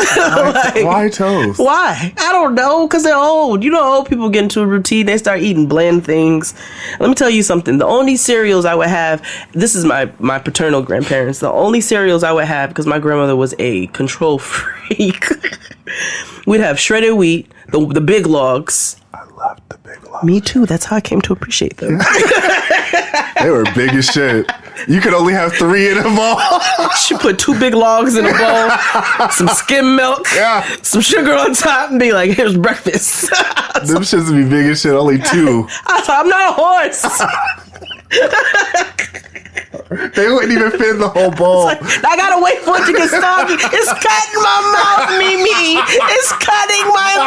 Why toast?
Why? I don't know, because they're old. You know, old people get into a routine, they start eating bland things. Let me tell you something. The only cereals I would have, this is my paternal grandparents, the only cereals I would have, because my grandmother was a control freak, we'd have shredded wheat, the big logs.
I love
Me too. That's how I came to appreciate them.
They were big as shit. You could only have 3 in a bowl.
She put 2 big logs in a bowl, some skim milk, some sugar on top, and be like, here's breakfast.
Them shits would be big as shit, only 2.
I'm not a horse.
They wouldn't even fit in the whole bowl.
Like, I gotta wait for it to get soggy. It's cutting my mouth, Mimi. It's cutting my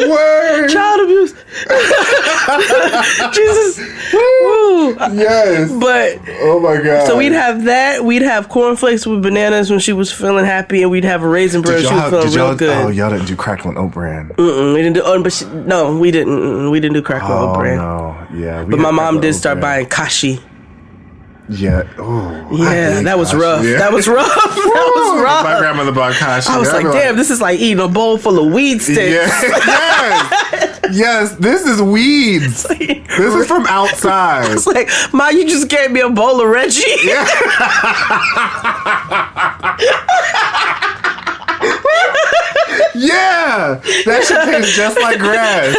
Word.
Child abuse. Jesus. Woo.
Yes.
But
oh my god.
So we'd have that. We'd have cornflakes with bananas when she was feeling happy, and we'd have a raisin bread. She was feeling real good.
Oh, y'all didn't do crackling oat bran.
We didn't do. Oh, but no, we didn't. We didn't do crackling oat bran.
No. Yeah.
But my mom did start buying kashi.
Yeah. Oh.
Yeah, that was rough.
Yeah.
That was rough. That was rough.
My grandmother bought kashi.
I was like, damn, this is like eating a bowl full of weed sticks.
Yes. Yes, this is weeds. This is from outside.
It's like, Ma, you just gave me a bowl of Reggie.
Yeah. Yeah, that shit tastes just like grass.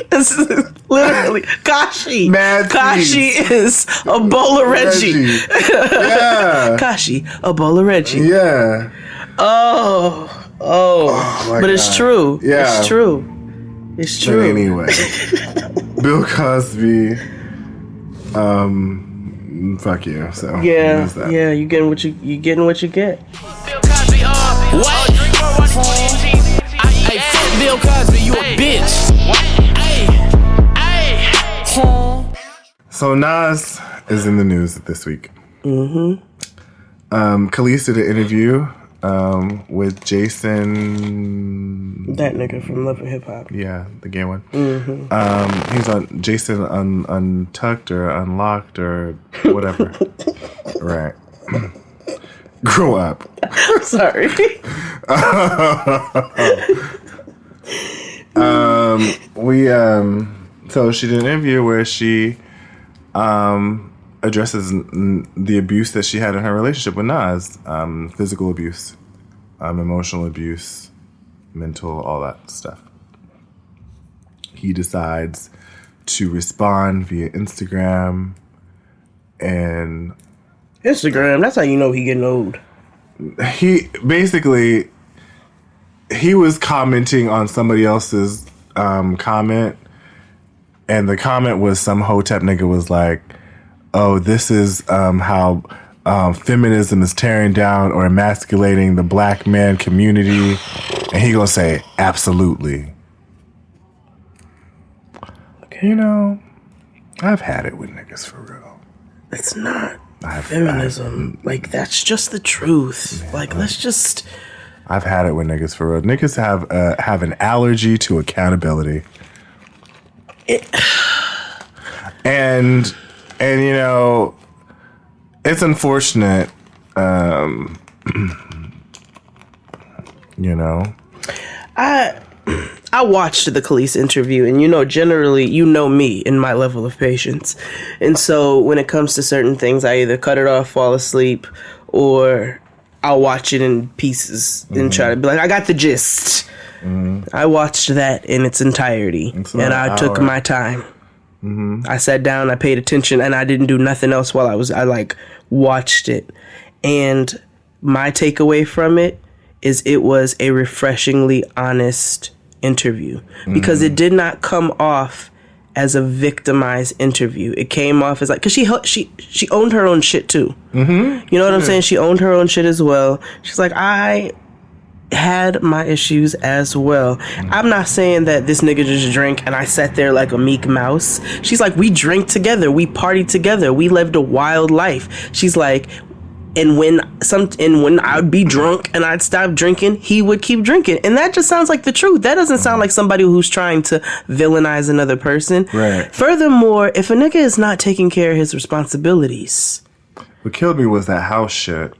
This is literally kashi.
Mad
kashi is a bowl of Reggie.
Yeah.
Kashi, a bowl of Reggie.
Yeah.
Oh, but
God.
it's true.
Yeah.
It's true. It's true.
But anyway, Bill Cosby. Fuck you. So
yeah, yeah. You getting what you get.
What? Hey, fuck Bill Cosby, you a bitch.
So Nas is in the news this week.
Mm-hmm.
Khalees did an interview with Jason.
That nigga from Love and Hip Hop.
Yeah, the gay one.
Mm-hmm.
He's on Jason Untucked or Unlocked or whatever. Right. Grow up.
Sorry.
So she did an interview where she addresses the abuse that she had in her relationship with Nas. Physical abuse, emotional abuse, mental, all that stuff. He decides to respond via Instagram and
Instagram, that's how you know he getting old.
He was commenting on somebody else's comment, and the comment was some hotep nigga was like, oh, this is how feminism is tearing down or emasculating the black man community. And he gonna say, absolutely. You know, I've had it with niggas for real.
It's not feminism. Like, that's just the truth. Yeah, like, let's just...
I've had it with niggas for real. Niggas have an allergy to accountability. And you know, it's unfortunate, you know.
I watched the Khalees interview, and you know, generally, you know me and my level of patience. And so when it comes to certain things, I either cut it off, fall asleep, or I'll watch it in pieces and try to be like, I got the gist. I watched that in its entirety, and I took my time. I sat down, I paid attention, and I didn't do nothing else while I watched it. And my takeaway from it is it was a refreshingly honest interview, because it did not come off as a victimized interview. It came off as like, because she owned her own shit too. You know what I'm saying? She owned her own shit as well. She's like, I had my issues as well. I'm not saying that this nigga just drank and I sat there like a meek mouse. She's like, we drank together, we partied together, we lived a wild life. She's like, and when I'd be drunk and I'd stop drinking, he would keep drinking. And that just sounds like the truth. That doesn't sound like somebody who's trying to villainize another person.
Right.
Furthermore, if a nigga is not taking care of his responsibilities.
What killed me was that house shit.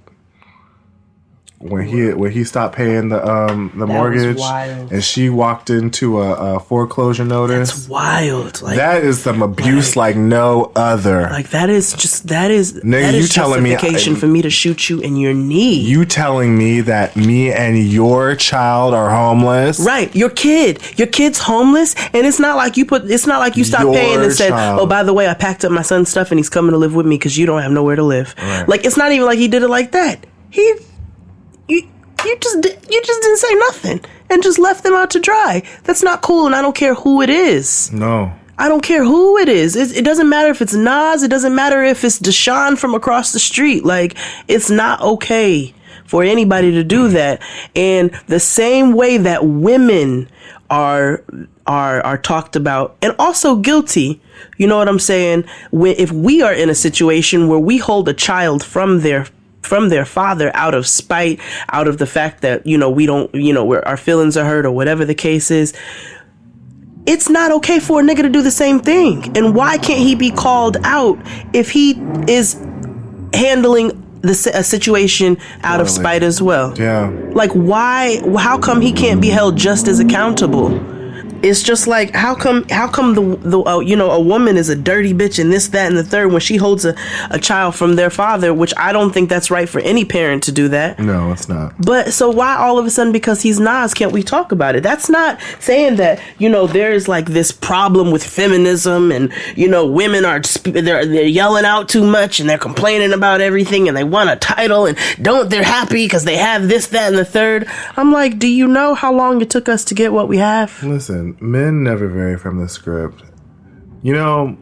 when he stopped paying the mortgage, and she walked into a foreclosure notice.
That's wild.
Like, that is some abuse like no other.
Like that is
nigga, you telling me
justification for me to shoot you in your knee.
You telling me that me and your child are homeless?
Right, your kid's homeless, and it's not like you stopped paying and said, "Oh, by the way, I packed up my son's stuff and he's coming to live with me because you don't have nowhere to live." Right. Like it's not even like he did it like that. You just didn't say nothing and just left them out to dry. That's not cool, and I don't care who it is.
No.
I don't care who it is. It doesn't matter if it's Nas. It doesn't matter if it's Deshaun from across the street. Like, it's not okay for anybody to do that. And the same way that women are talked about and also guilty, you know what I'm saying? If we are in a situation where we hold a child from their father out of spite, out of the fact that, our feelings are hurt or whatever the case is, it's not okay for a nigga to do the same thing. And why can't he be called out if he is handling a situation out of spite as well?
Yeah.
Like, how come he can't be held just as accountable? It's just like, how come a woman is a dirty bitch and this, that, and the third when she holds a child from their father, which I don't think that's right for any parent to do that.
No, it's not.
But so why all of a sudden, because he's Nas, can't we talk about it? That's not saying that, there's like this problem with feminism and, women they're yelling out too much and they're complaining about everything and they want a title and they're happy because they have this, that, and the third. I'm like, do you know how long it took us to get what we have?
Listen. Men never vary from the script. You know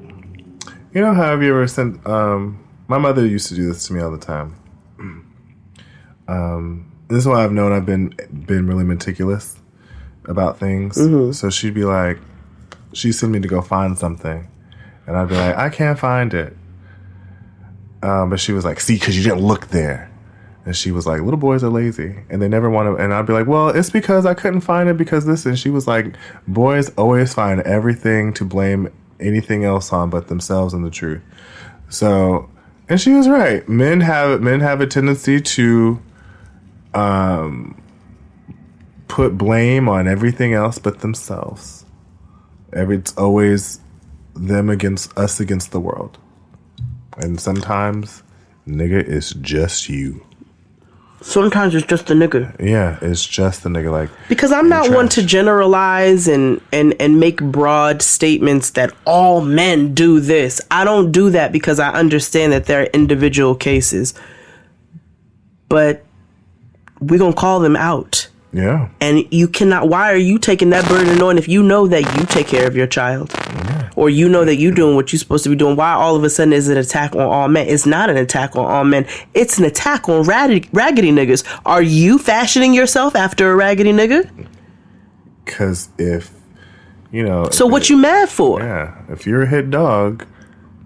how have you ever sent my mother used to do this to me all the time. This is why I've known I've been really meticulous about things. Mm-hmm. So she'd be like, she'd send me to go find something and I'd be like, I can't find it. But she was like, see, because you didn't look there. And she was like, little boys are lazy and they never want to. And I'd be like, well, it's because I couldn't find it because this. And she was like, boys always find everything to blame anything else on but themselves and the truth. So, and she was right. Men have a tendency to put blame on everything else but themselves. It's always them against us against the world. And sometimes, nigga, it's just you.
Sometimes it's just the nigga.
Yeah, it's just the nigga. Like,
because I'm not one to generalize and make broad statements that all men do this. I don't do that because I understand that there are individual cases. But we're going to call them out.
Yeah.
And you cannot, why are you taking that burden on if you know that you take care of your child? Yeah. Or you know that you're doing what you're supposed to be doing? Why all of a sudden is it an attack on all men? It's not an attack on all men. It's an attack on raggedy niggas. Are you fashioning yourself after a raggedy nigga?
Because if,
So what you mad for?
Yeah. If you're a hit dog,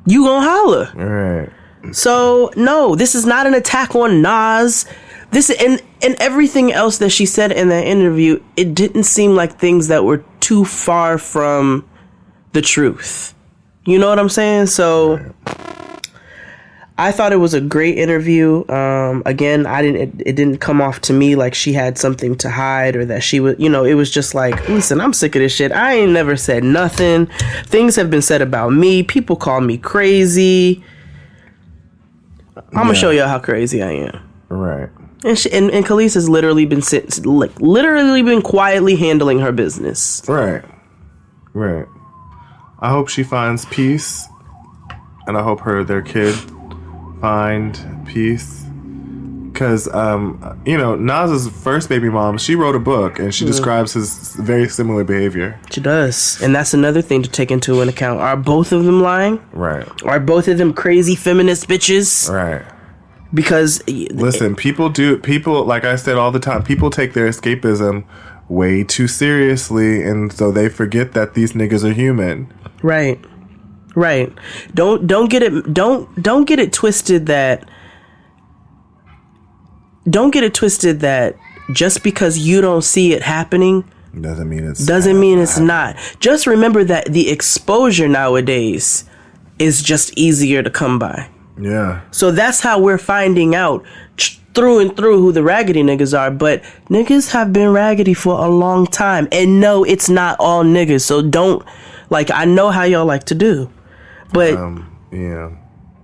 you gonna holler.
All right.
So, no, this is not an attack on Nas. This and everything else that she said in that interview, it didn't seem like things that were too far from the truth. You know what I'm saying? So I thought it was a great interview. Again, it didn't come off to me like she had something to hide or that she was, it was just like, listen, I'm sick of this shit. I ain't never said nothing. Things have been said about me. People call me crazy. I'm gonna show y'all how crazy I am.
Right.
And Khalees has literally been quietly handling her business.
Right. I hope she finds peace, and I hope their kid find peace. Because Nas's first baby mom, she wrote a book and she describes his very similar behavior.
She does, and that's another thing to take into an account. Are both of them lying?
Right.
Are both of them crazy feminist bitches?
Right.
Because
listen, people like I said all the time, people take their escapism way too seriously, and so they forget that these niggas are human.
Right. Don't get it twisted that just because you don't see it happening
doesn't mean it's
not. Just remember that the exposure nowadays is just easier to come by.
Yeah.
So that's how we're finding out through and through who the raggedy niggas are, but niggas have been raggedy for a long time. And no, it's not all niggas. So don't, like, I know how y'all like to do, but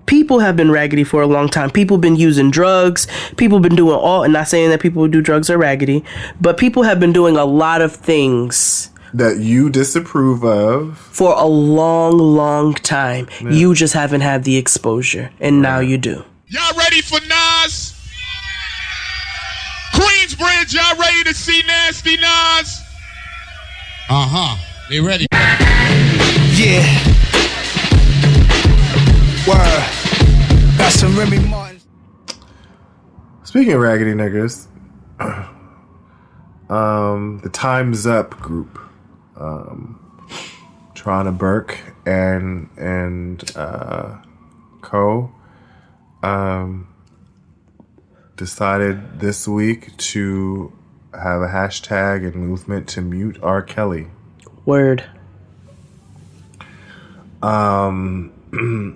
people have been raggedy for a long time. People been using drugs. People been doing and not saying that people who do drugs are raggedy, but people have been doing a lot of things
that you disapprove of
for a long, long time. Yeah. You just haven't had the exposure, and now you do.
Y'all ready for Nas? Queensbridge, y'all ready to see Nasty Nas? They ready.
Yeah. Word. Got some Remy Martin.
Speaking of raggedy niggas, the Time's Up group, Tarana Burke and co decided this week to have a hashtag and movement to mute R. Kelly.
Word.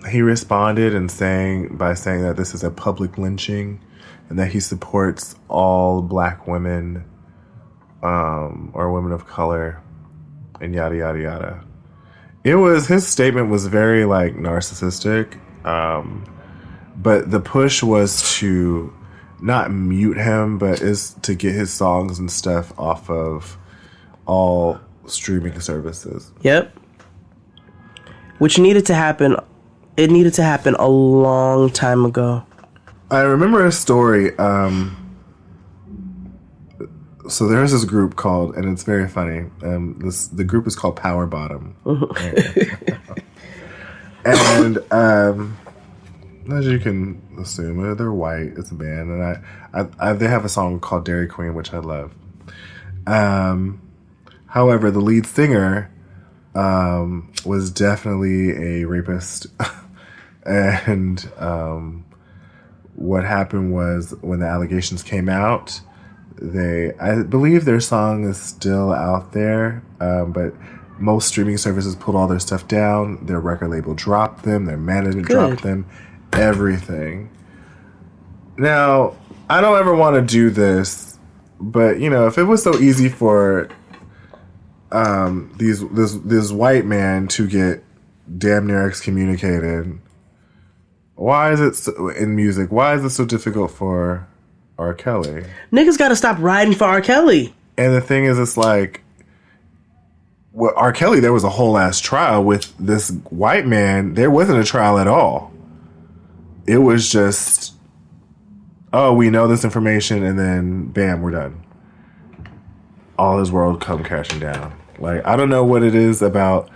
He responded by saying that this is a public lynching and that he supports all black women or women of color and yada yada yada. His statement was very like narcissistic, but the push was to not mute him, but is to get his songs and stuff off of all streaming services.
Yep. Which needed to happen. It needed to happen a long time ago.
I remember a story. So there's this group called, and it's very funny. The group is called Power Bottom. And as you can assume, they're white. It's a band, and they have a song called Dairy Queen, which I love. However, the lead singer was definitely a rapist, and what happened was when the allegations came out, I believe their song is still out there, but most streaming services pulled all their stuff down. Their record label dropped them. Their management dropped them. Everything. Now, I don't ever want to do this, but if it was so easy for this white man to get damn near excommunicated, why is it in music? Why is it so difficult for R. Kelly?
Niggas gotta stop riding for R. Kelly.
And the thing is, it's like, with R. Kelly, there was a whole ass trial. With this white man, there wasn't a trial at all. It was just, oh, we know this information, and then bam, we're done. All his world come crashing down. Like, I don't know what it is about,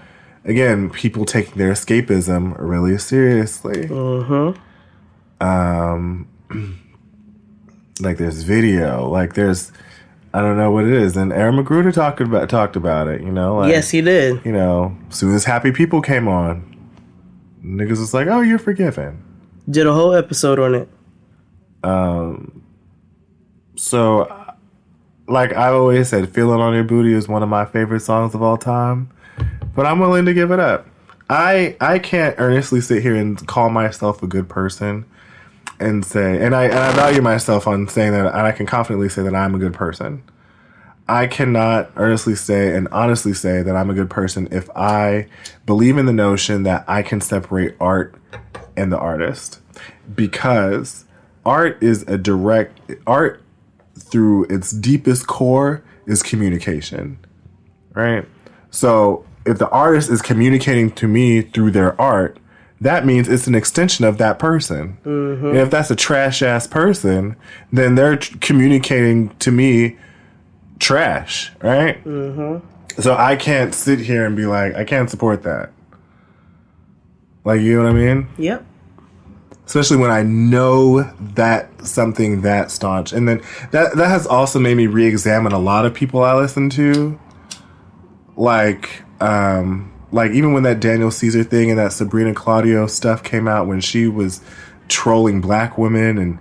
again, people taking their escapism really seriously. Like, there's video. Like, there's, I don't know what it is. And Aaron McGruder talked about it, Like,
yes, he did.
As soon as Happy People came on, niggas was like, oh, you're forgiven.
Did a whole episode on it.
So, like I've always said, Feeling on Your Booty is one of my favorite songs of all time. But I'm willing to give it up. I can't earnestly sit here and call myself a good person and say, and I value myself on saying that, and I can confidently say that I'm a good person. I cannot earnestly say and honestly say that I'm a good person if I believe in the notion that I can separate art and the artist, because art through its deepest core is communication, right? So if the artist is communicating to me through their art, that means it's an extension of that person. And if that's a trash ass person, then they're communicating to me trash, right? So I can't sit here and be like, I can't support that. Like, you know what I mean?
Yep.
Especially when I know that something that staunch. And then that has also made me re-examine a lot of people I listen to. Like even when that Daniel Caesar thing and that Sabrina Claudio stuff came out, when she was trolling black women and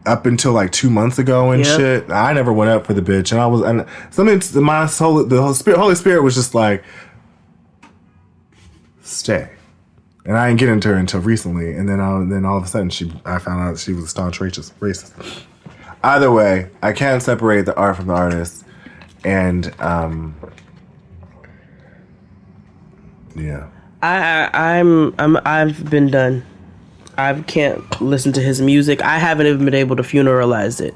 up until like 2 months ago and shit, I never went up for the bitch. And the Holy Spirit was just like, stay. And I didn't get into her until recently, and then all of a sudden I found out she was a staunch racist. Either way, I can't separate the art from the artist. And, yeah.
I've been done. I can't listen to his music. I haven't even been able to funeralize it.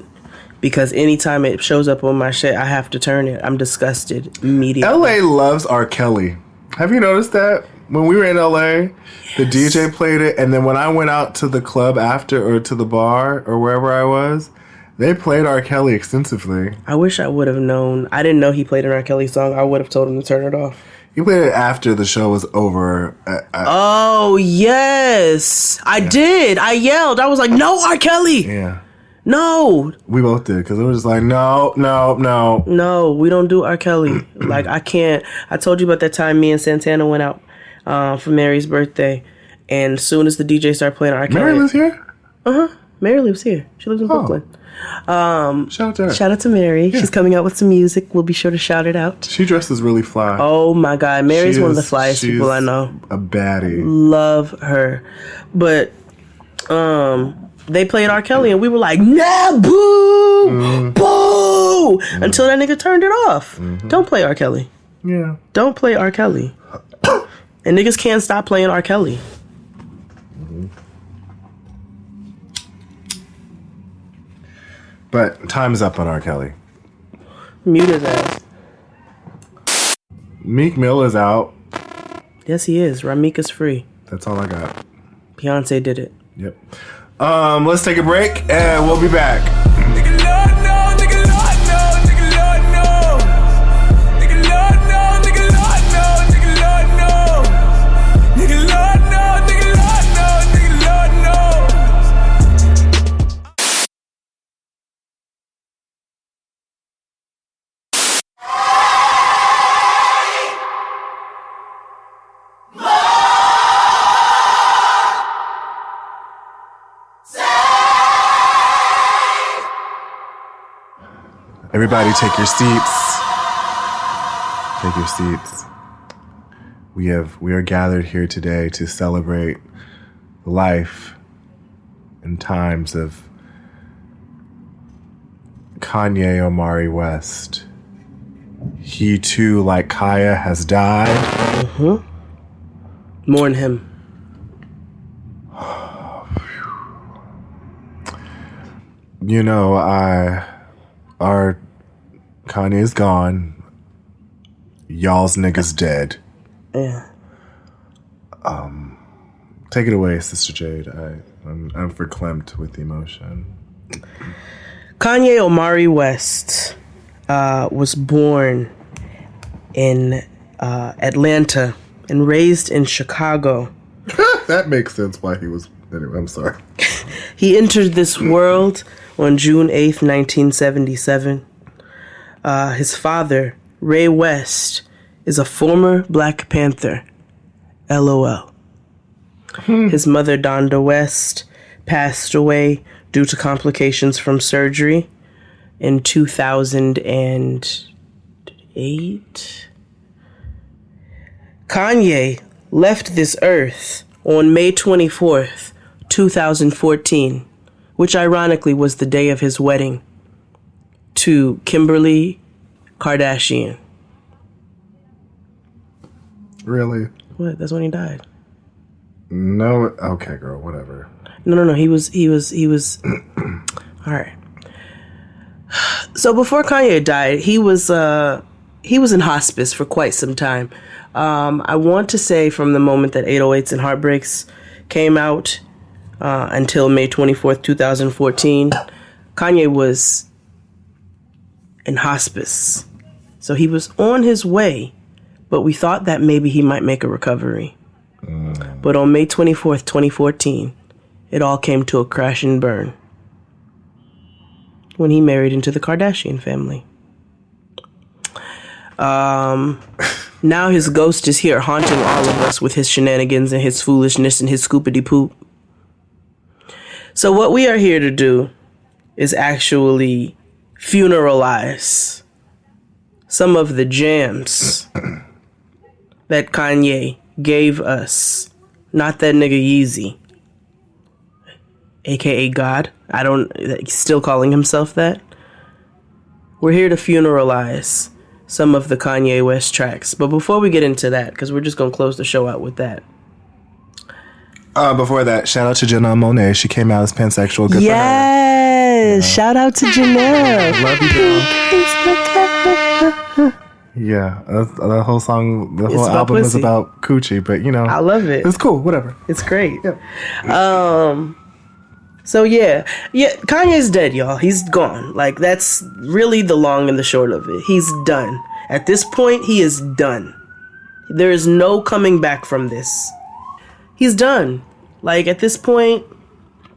Because anytime it shows up on my shit, I have to turn it. I'm disgusted immediately.
LA loves R. Kelly. Have you noticed that? When we were in LA, the DJ played it, and then when I went out to the club after, or to the bar, or wherever I was, they played R. Kelly extensively.
I wish I would have known. I didn't know he played an R. Kelly song. I would have told him to turn it off.
He played it after the show was over.
Oh, yes. I did. I yelled. I was like, no, R. Kelly.
Yeah.
No.
We both did, because it was just like, no.
No, we don't do R. Kelly. Like, I can't. I told you about that time me and Santana went out for Mary's birthday, and as soon as the DJ started playing R. Kelly.
Mary lives here?
Uh-huh. Mary lives here. She lives in Brooklyn.
Shout out to her.
Shout out to Mary.
Yeah.
She's coming out with some music. We'll be sure to shout it out.
She dresses really fly.
Oh my God. Mary's one of the flyest people I know.
A baddie.
Love her. But they played R. Kelly and we were like, nah, boo! Boo! Until that nigga turned it off. Don't play R. Kelly.
Yeah.
Don't play R. Kelly. And niggas can't stop playing R. Kelly.
But time's up on R. Kelly.
Mute his ass.
Meek Mill is out.
Yes, he is. Ramika's free.
That's all I got.
Beyonce did it.
Yep. Let's take a break and we'll be back. Everybody take your seats. Take your seats. We are gathered here today to celebrate the life and times of Kanye Omari West. He too, like Kaya, has died.
Mourn him.
You know, our Kanye's gone. Y'all's niggas dead.
Yeah.
Take it away, Sister Jade. I'm verklempt with emotion.
Kanye Omari West was born in Atlanta and raised in Chicago.
That makes sense why he was... Anyway, I'm sorry.
He entered this world on June 8th, 1977. His father, Ray West, is a former Black Panther. LOL. His mother, Donda West, passed away due to complications from surgery in 2008. Kanye left this earth on May 24th, 2014, which ironically was the day of his wedding to Kimberly Kardashian.
Really?
What? That's when he died.
No. Okay, girl. Whatever.
No. He was. All right. So before Kanye died, he was in hospice for quite some time. I want to say from the moment that 808s and Heartbreaks came out until May 24th, 2014, Kanye was in hospice. So he was on his way, but we thought that maybe he might make a recovery. But on May 24th, 2014, it all came to a crash and burn when he married into the Kardashian family. Now his ghost is here haunting all of us with his shenanigans and his foolishness and his scoopity poop. So what we are here to do is actually funeralize some of the jams that Kanye gave us. Not that nigga Yeezy. aka God. He's still calling himself that. We're here to funeralize some of the Kanye West tracks. But before we get into that, because we're just going to close the show out with that.
Before that, shout out to Janelle Monáe. She came out as pansexual. Good for her.
Yes! Shout out to Janelle.
Love you, girl. Yeah, the whole song, the whole album is about coochie, but you know.
I love it.
It's cool, whatever.
It's great. Yeah. So yeah, Kanye's dead, y'all. He's gone. Like, that's really the long and the short of it. He's done. At this point, he is done. There is no coming back from this. He's done. Like, at this point,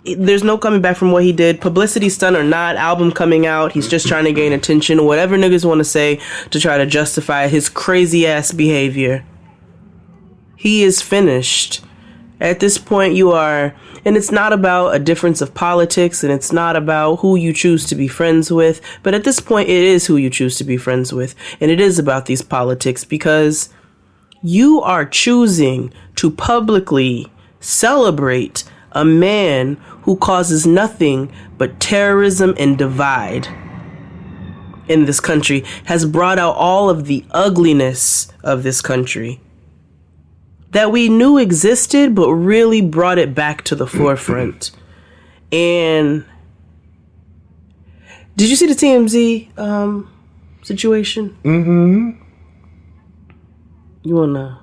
there's no coming back from what he did. Publicity stunt or not, album coming out, he's just trying to gain attention, whatever niggas want to say to try to justify his crazy ass behavior. He is finished. At this point, you are, and it's not about a difference of politics, and it's not about who you choose to be friends with, but at this point, it is who you choose to be friends with, and it is about these politics, because you are choosing to publicly celebrate a man who causes nothing but terrorism and divide in this country, has brought out all of the ugliness of this country that we knew existed, but really brought it back to the forefront. And did you see the TMZ situation?
Mm-hmm.
You wanna?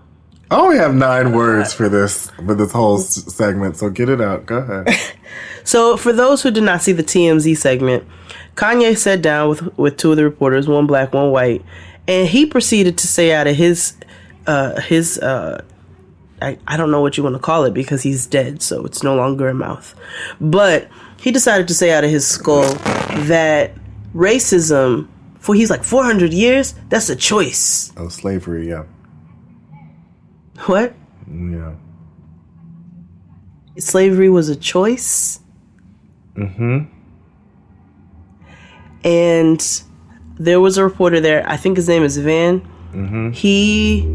I only have 9 words for this whole segment, so get it out. Go ahead.
So, for those who did not see the TMZ segment, Kanye sat down with 2 of the reporters, one black, one white, and he proceeded to say out of his I don't know what you want to call it because he's dead, so it's no longer a mouth. But he decided to say out of his skull that racism, he's like 400 years, that's a choice.
Oh, slavery, yeah.
What?
Yeah.
Slavery was a choice?
Mm-hmm.
And there was a reporter there, I think his name is Van.
Mm-hmm.
He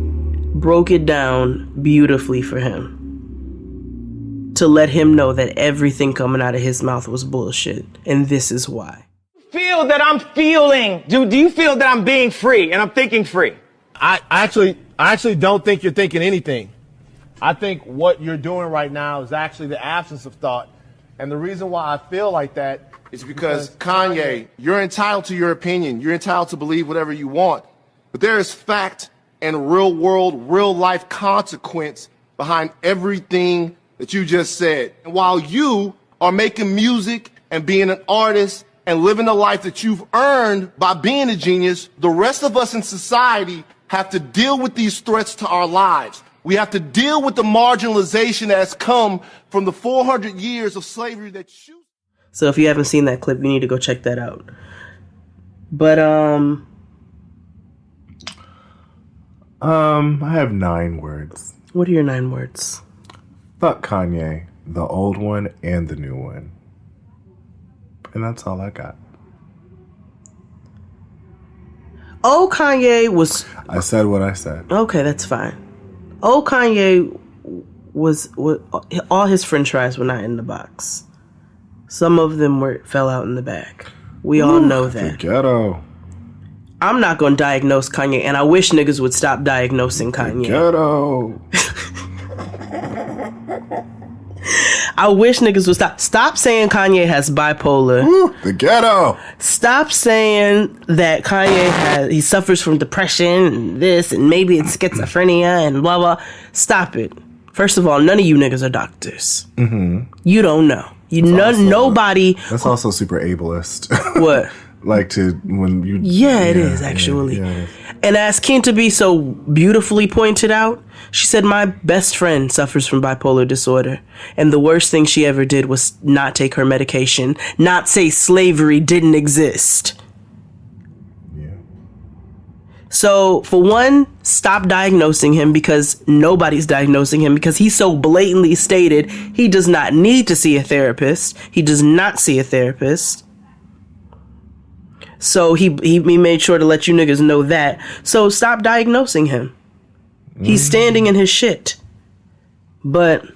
broke it down beautifully for him to let him know that everything coming out of his mouth was bullshit, and this is why.
Feel that I'm feeling. Do you feel that I'm being free and I'm thinking free?
I actually don't think you're thinking anything. I think what you're doing right now is actually the absence of thought. And the reason why I feel like that is because Kanye, you're entitled to your opinion. You're entitled to believe whatever you want. But there is fact and real world, real life consequence behind everything that you just said. And while you are making music and being an artist and living the life that you've earned by being a genius, the rest of us in society have to deal with these threats to our lives. We have to deal with the marginalization that has come from the 400 years of slavery that you...
So if you haven't seen that clip, you need to go check that out. But,
I have 9 words.
What are your 9 words?
Fuck Kanye, the old one and the new one. And that's all I got.
Oh, Kanye was...
I said what I said.
Okay, that's fine. Oh, Kanye was all his french fries were not in the box. Some of them fell out in the bag. We all know that.
The ghetto.
I'm not going to diagnose Kanye, and I wish niggas would stop diagnosing Kanye.
The ghetto.
I wish niggas would stop saying Kanye has bipolar.
Woo, the ghetto.
Stop saying that Kanye he suffers from depression and this and maybe it's schizophrenia and blah blah. Stop it. First of all, none of you niggas are doctors.
Mm-hmm.
You don't know. Nobody.
That's also super ableist.
What?
Like to when you...
Yeah, it is actually. Yeah, it is. And as Kinta B so beautifully pointed out, she said, my best friend suffers from bipolar disorder. And the worst thing she ever did was not take her medication, not say slavery didn't exist.
Yeah.
So, for one, stop diagnosing him because nobody's diagnosing him because he so blatantly stated he does not need to see a therapist. He does not see a therapist. So he made sure to let you niggas know that. So stop diagnosing him. He's standing in his shit. But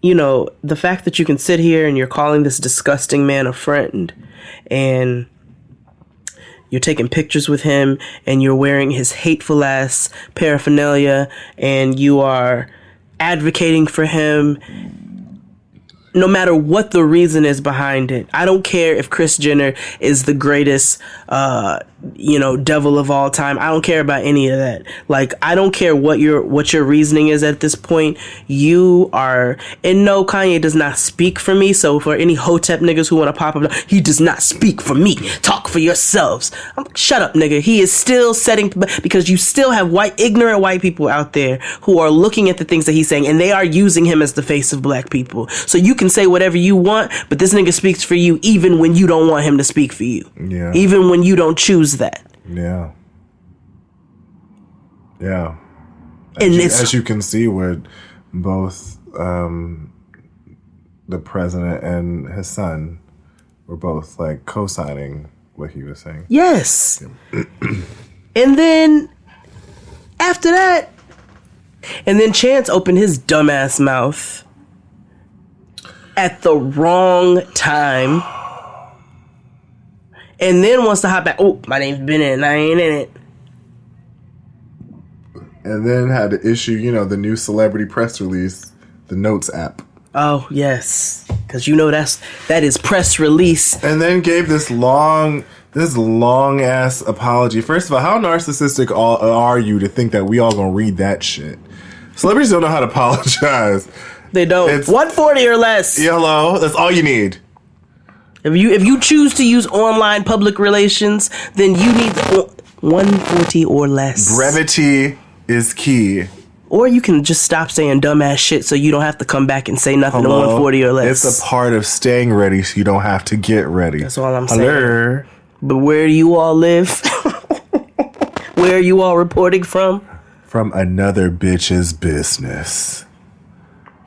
you know, the fact that you can sit here and you're calling this disgusting man a friend, and you're taking pictures with him, and you're wearing his hateful ass paraphernalia, and you are advocating for him, no matter what the reason is behind it. I don't care if Kris Jenner is the greatest, devil of all time. I don't care about any of that. Like, I don't care what your reasoning is at this point. You are, and no, Kanye does not speak for me. So for any Hotep niggas who want to pop up, he does not speak for me. Talk for yourselves. Shut up, nigga. He is still setting, because you still have ignorant white people out there who are looking at the things that he's saying, and they are using him as the face of black people. So you can say whatever you want, but this nigga speaks for you even when you don't want him to speak for you.
Yeah.
Even when you don't choose that.
Yeah. Yeah.
And
as you can see with both the president and his son were both like co-signing what he was saying.
Yes. And then after that, and then Chance opened his dumbass mouth at the wrong time, and then wants to hop back. Oh, my name's Bennett and I ain't in it.
And then had to issue, the new celebrity press release, the Notes app.
Oh, yes. Because that is press release.
And then gave this long ass apology. First of all, how narcissistic are you to think that we all gonna read that shit? Celebrities don't know how to apologize.
They don't. It's 140 or less.
Hello, that's all you need.
If you choose to use online public relations, then you need 140 or less.
Brevity is key.
Or you can just stop saying dumbass shit so you don't have to come back and say nothing to 140 or less.
It's a part of staying ready so you don't have to get ready.
That's all I'm saying. But where do you all live? Where are you all reporting from?
From another bitch's business.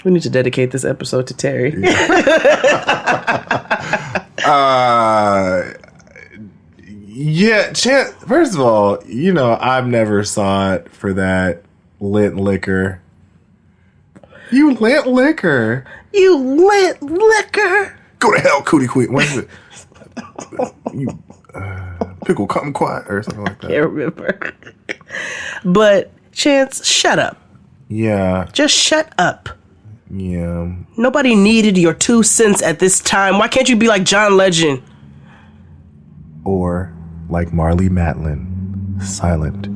We need to dedicate this episode to Terry.
Yeah, first of all, I've never saw it for that lit liquor. You lit liquor.
You lit liquor.
Go to hell, Cootie Queen. What is it? You pickle kumquat or something like that.
Can't remember. But Chance, shut up.
Yeah.
Just shut up.
Yeah.
Nobody needed your 2 cents at this time. Why can't you be like John Legend?
Or like Marley Matlin, silent.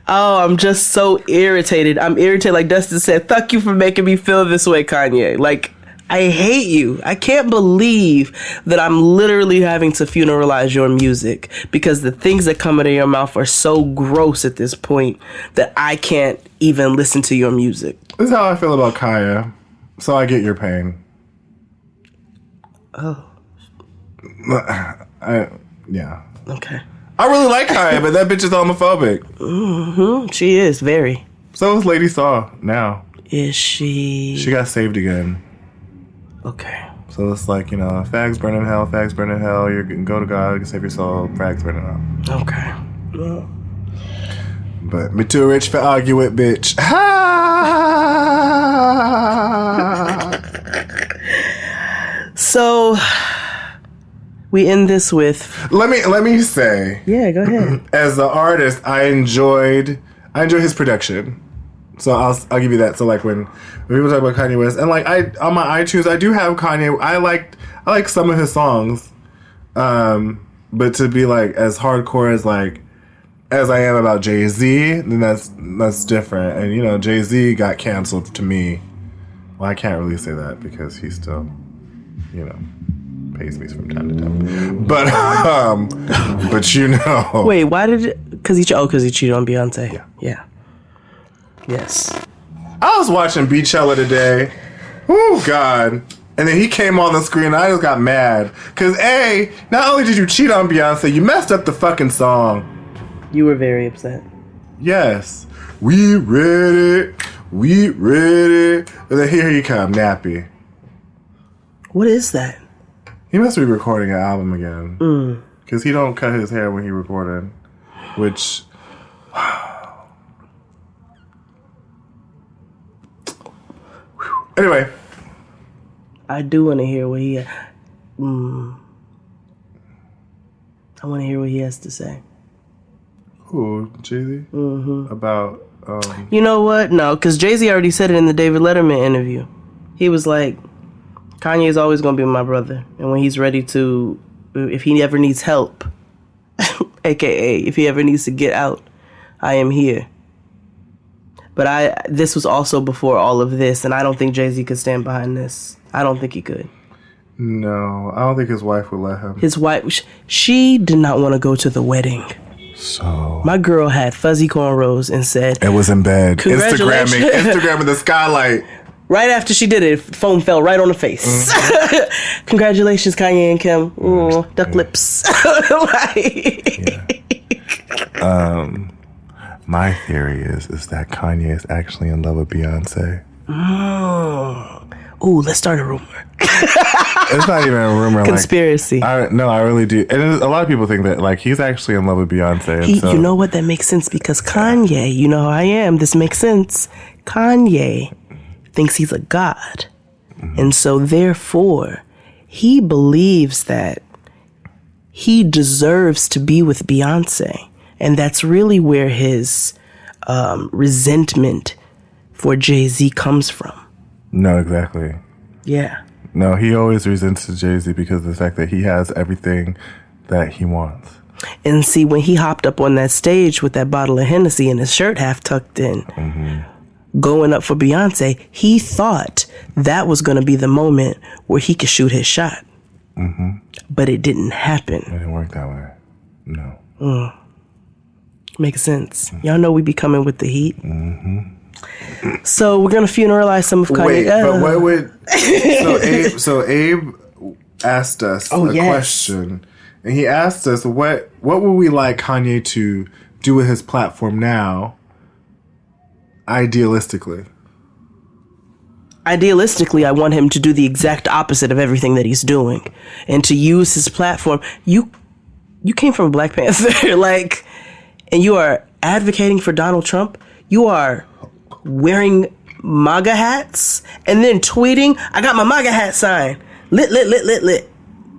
Oh, I'm just so irritated. I'm irritated. Like Dustin said, fuck you for making me feel this way, Kanye. Like, I hate you. I can't believe that I'm literally having to funeralize your music because the things that come out of your mouth are so gross at this point that I can't even listen to your music.
This is how I feel about Kaya. So I get your pain.
Oh.
Yeah.
Okay.
I really like Kaya, but that bitch is homophobic.
Mm-hmm. She is, very.
So is Lady Saw now.
Is she?
She got saved again.
Okay.
So it's like, fags burn in hell, fags burn in hell. You can go to God, you can save your soul, fags burn in hell.
Okay. Well.
But me too rich for argue with, bitch.
So we end this with.
Let me say.
Yeah, go ahead.
As an artist, I enjoyed his production. So I'll give you that. So like when people talk about Kanye West, and like on my iTunes, I do have Kanye. I like some of his songs, but to be like as hardcore as I am about Jay-Z, then that's different. And Jay-Z got canceled to me. Well, I can't really say that because he still, pays me from time to time. But
Wait, why did it? Because he cheated on Beyonce. Yeah. Yes.
I was watching Beachella today. Oh God. And then he came on the screen and I just got mad. Because not only did you cheat on Beyonce, you messed up the fucking song.
You were very upset.
Yes. We read it. And then here you come, Nappy.
What is that?
He must be recording an album again. Because he don't cut his hair when he recorded. Which... Anyway.
I do want to hear what he... I want to hear what he has to say.
Who? Jay-Z? About...
You know what? No, because Jay-Z already said it in the David Letterman interview. He was like, Kanye's always going to be my brother. And when he's ready to... If he ever needs help, a.k.a. if he ever needs to get out, I am here. But this was also before all of this, and I don't think Jay-Z could stand behind this. I don't think he could.
No, I don't think his wife would let him.
His wife, she did not want to go to the wedding.
So
my girl had fuzzy cornrows and said...
It was in bed.
Congratulations.
Instagramming the skylight.
Right after she did it, foam fell right on the face. Congratulations, Kanye and Kim. Duck lips.
My theory is that Kanye is actually in love with Beyonce.
Ooh, let's start a rumor.
It's not even a rumor.
Conspiracy.
I really do. And a lot of people think that like he's actually in love with Beyonce.
You know what? That makes sense because Kanye, you know how I am. This makes sense. Kanye thinks he's a god. And so therefore, he believes that he deserves to be with Beyonce. And that's really where his resentment for Jay-Z comes from.
No, exactly.
Yeah.
No, he always resents Jay-Z because of the fact that he has everything that he wants.
And see, when he hopped up on that stage with that bottle of Hennessy and his shirt half tucked in, going up for Beyonce, he thought that was going to be the moment where he could shoot his shot. But it didn't happen.
It didn't work that way. No.
Makes sense. Y'all know we be coming with the heat. So we're gonna funeralize some of Kanye.
Wait, but what would so Abe asked us a question, and he asked us what would we like Kanye to do with his platform now, idealistically.
Idealistically, I want him to do the exact opposite of everything that he's doing, and to use his platform. You came from Black Panther, and you are advocating for Donald Trump. You are wearing MAGA hats and then tweeting, I got my MAGA hat sign. Lit.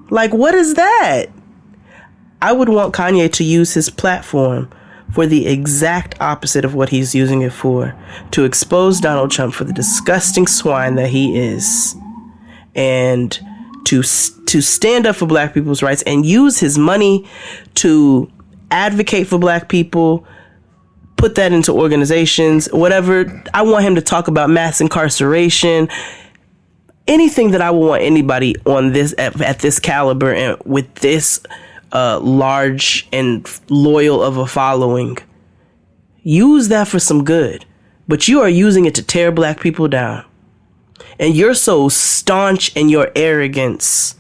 Like, what is that? I would want Kanye to use his platform for the exact opposite of what he's using it for. To expose Donald Trump for the disgusting swine that he is. And to stand up for black people's rights and use his money to advocate for black people, put that into organizations, whatever. I want him to talk about mass incarceration, anything that I would want anybody on this at this caliber and with this large and loyal of a following. Use that for some good, but you are using it to tear black people down. And you're so staunch in your arrogance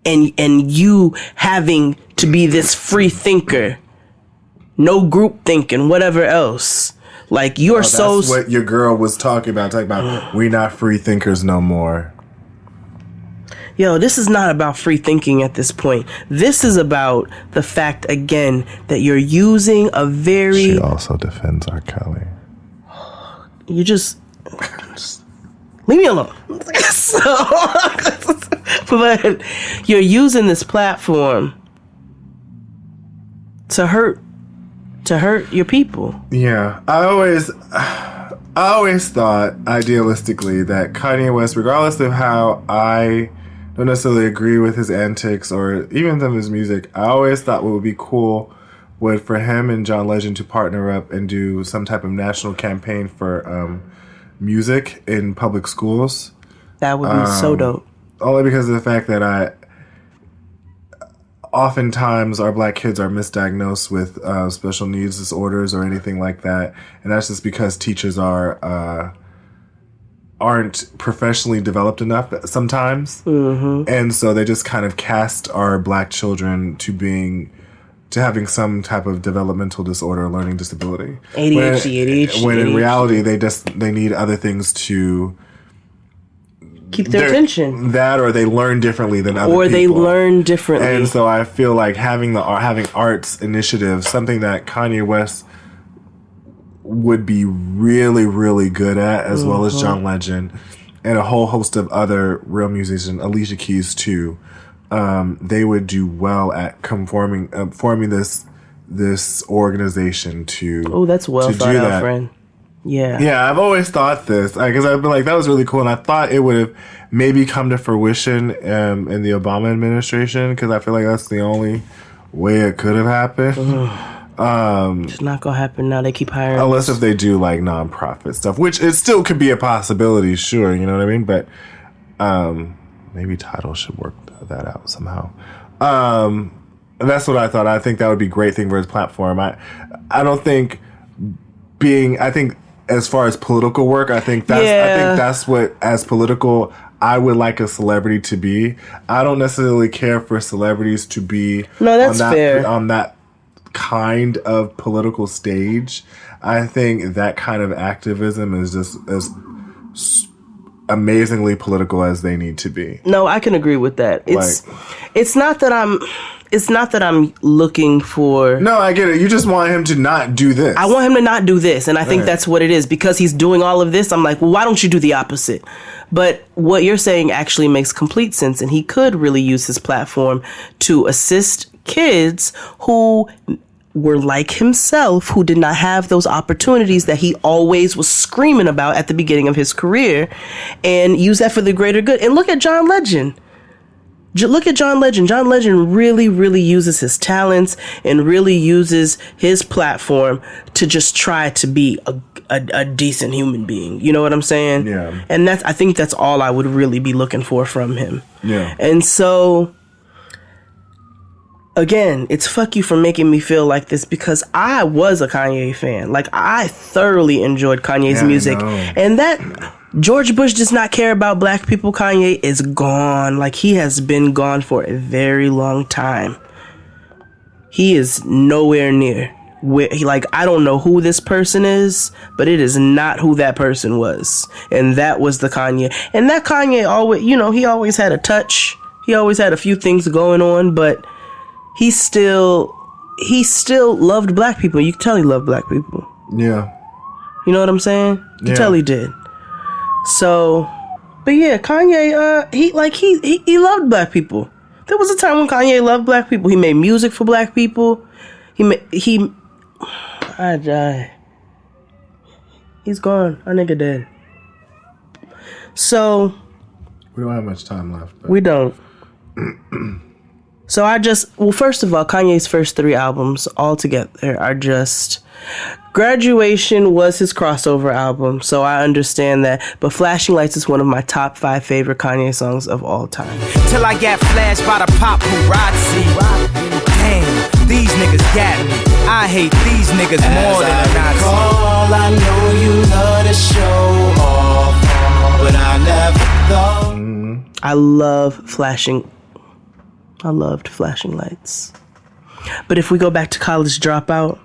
and you having to be this free thinker, no group thinking, whatever else. Like, you're
that's what your girl was talking about we not free thinkers no more.
Yo, this is not about free thinking at this point. This is about the fact, again, that you're using a very...
She also defends R. Kelly.
You just leave me alone. But you're using this platform to hurt your people.
Yeah, I always thought idealistically that Kanye West, regardless of how I don't necessarily agree with his antics or even some of his music, I always thought what would be cool would for him and John Legend to partner up and do some type of national campaign for music in public schools.
That would be so dope.
Only because of the fact that oftentimes our black kids are misdiagnosed with special needs disorders or anything like that, and that's just because teachers aren't professionally developed enough sometimes, and so they just kind of cast our black children to having some type of developmental disorder or learning disability.
ADHD.
When in reality they need other things
keep their attention.
That, or they learn differently than other people.
Or they learn differently.
And so I feel like having arts initiatives, something that Kanye West would be really, really good at, as well as John Legend and a whole host of other real musicians, Alicia Keys too. They would do well at forming this organization to.
Oh, that's well thought out, friend. Yeah,
I've always thought this because I've been like, that was really cool, and I thought it would have maybe come to fruition in the Obama administration, because I feel like that's the only way it could have happened.
It's not gonna happen now. They keep hiring,
unless if they do like nonprofit stuff, which it still could be a possibility. Sure, you know what I mean, but maybe Tidal should work that out somehow. That's what I thought. I think that would be a great thing for his platform. I don't think I think as far as political work, I think that's what, as political, I would like a celebrity to be. I don't necessarily care for celebrities to be
fair.
On that kind of political stage. I think that kind of activism is just as amazingly political as they need to be.
No, I can agree with that. It's not that I'm looking for...
No, I get it. You just want him to not do this.
I want him to not do this, and I think that's what it is. Because he's doing all of this, I'm like, well, why don't you do the opposite? But what you're saying actually makes complete sense, and he could really use his platform to assist kids who were like himself, who did not have those opportunities that he always was screaming about at the beginning of his career, and use that for the greater good. And look at John Legend. Look at John Legend. John Legend really, really uses his talents and really uses his platform to just try to be a decent human being. You know what I'm saying?
Yeah.
And I think that's all I would really be looking for from him.
Yeah.
And so, again, it's fuck you for making me feel like this, because I was a Kanye fan. Like, I thoroughly enjoyed Kanye's music. And that... George Bush does not care about black people. Kanye is gone. Like, he has been gone for a very long time. He is nowhere near where I don't know who this person is, but it is not who that person was. And that was the Kanye. And that Kanye always, he always had a touch. He always had a few things going on, but he still loved black people. You can tell he loved black people.
Yeah.
You know what I'm saying? You can tell he did. So, but yeah, Kanye, he loved black people. There was a time when Kanye loved black people. He made music for black people. He's gone. Our nigga dead. So,
we don't have much time left.
We don't. So first of all, Kanye's first 3 albums all together are just... Graduation was his crossover album, so I understand that. But Flashing Lights is one of my top 5 favorite Kanye songs of all time.
Till I got flashed by the paparazzi. Damn, these niggas got me. I hate these niggas more than a Nazi.
I know you love to show off, but I never thought.
I loved Flashing Lights. But if we go back to College Dropout,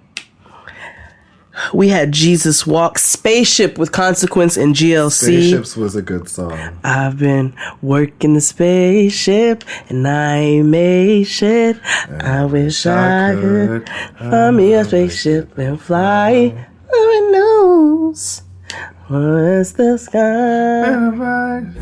we had Jesus Walk, Spaceship with Consequence, and GLC.
Spaceships was a good song.
I've been working the spaceship and I made shit. I wish I could find me a spaceship and fly. Who knows? What's the sky?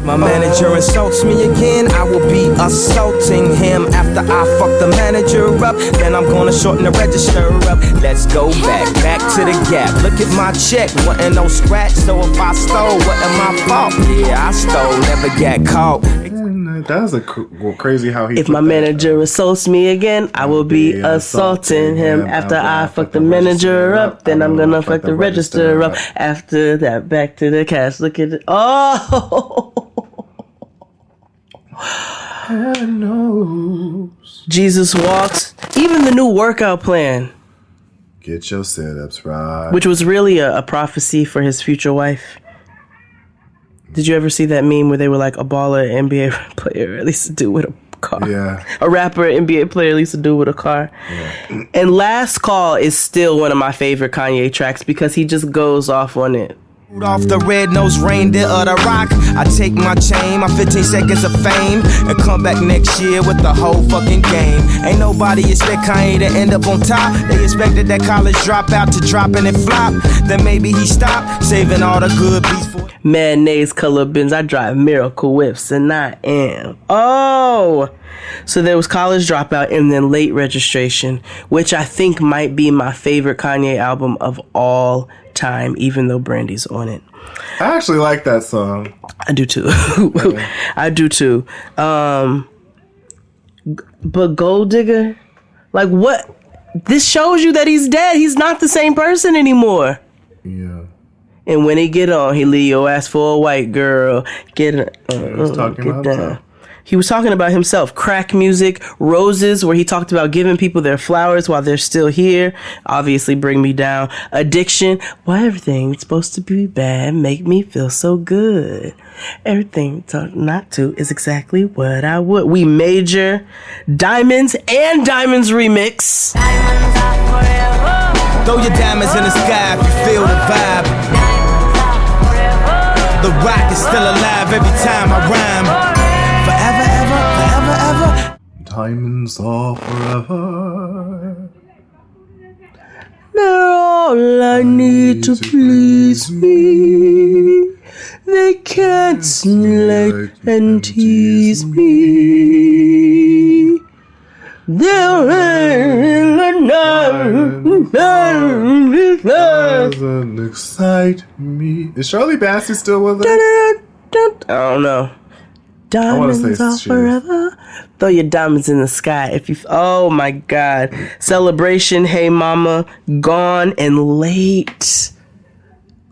My manager insults me again, I will be assaulting him. After I fuck the manager up, then I'm gonna shorten the register up. Let's go back to the Gap. Look at my check, wasn't no scratch. So if I stole, wasn't my fault. Yeah, I stole, never got caught.
That was crazy how he...
If my manager assaults me again, I will be assaulting him. After I fuck the manager up, then I'm gonna fuck the register up. After that, back to the cash. Look at it. Oh!
Heaven knows.
Jesus Walks. Even the new workout plan.
Get your sit-ups right.
Which was really a prophecy for his future wife. Did you ever see that meme where they were like, a baller NBA player at least to do with a car?
Yeah.
A rapper NBA player at least to do with a car. Yeah. And Last Call is still one of my favorite Kanye tracks because he just goes off on it.
Off the red-nosed reindeer of the rock, I take my chain, my 15 seconds of fame, and come back next year with the whole fucking game. Ain't nobody expect Kanye to end up on top. They expected that college dropout to drop and it flop. Then maybe he stopped, saving all the good beats for
mayonnaise color bins. I drive Miracle Whips, and I am. Oh! So there was College Dropout and then Late Registration, which I think might be my favorite Kanye album of all time, even though Brandy's on it.
I actually like that song.
I do too. I do too. But Gold Digger, like what? This shows you that he's dead. He's not the same person anymore.
Yeah.
And when he get on, he leave your ass for a white girl. Get
down.
He was talking about himself. Crack Music, Roses, where he talked about giving people their flowers while they're still here. Obviously, Bring Me Down. Addiction, why everything's supposed to be bad make me feel so good. Everything not to is exactly what I would. We Major, Diamonds and Diamonds Remix.
Throw your diamonds in the sky if you feel the vibe. The rock is still alive every time I rhyme. Forever, ever, forever, ever.
Diamonds are forever.
They're all I need to please me. They can't simulate and tease me.
Doesn't excite me. Is Shirley Bassey still with us?
I don't know. Diamonds are
she
forever. Throw your diamonds in the sky. If you, oh my God, Celebration, Hey Mama, Gone, and Late.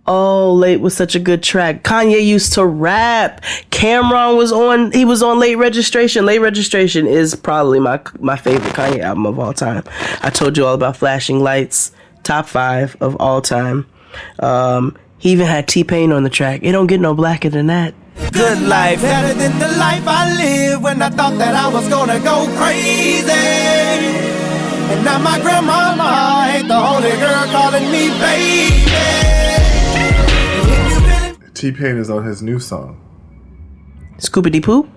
Oh, Late was such a good track. Kanye used to rap. Cameron was on. He was on Late Registration. Late Registration is probably my favorite Kanye album of all time. I told you all about Flashing Lights. Top 5 of all time. He even had T-Pain on the track. It don't get no blacker than that.
Good life, better than the life I lived when I thought that I was gonna go crazy. And now my grandmama ain't the only girl calling me baby.
T-Pain is on his new song.
Scoopity Poop?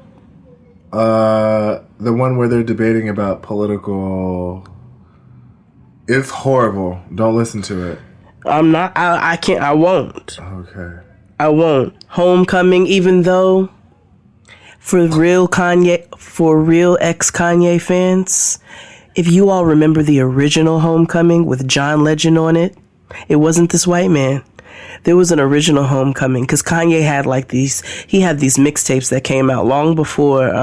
The one where they're debating about political. It's horrible. Don't listen to it.
I'm not. I can't. I won't.
Okay.
I won't. Homecoming, even though for real ex-Kanye fans, if you all remember the original Homecoming with John Legend on it, it wasn't this white man. There was an original Homecoming because Kanye had these mixtapes that came out long before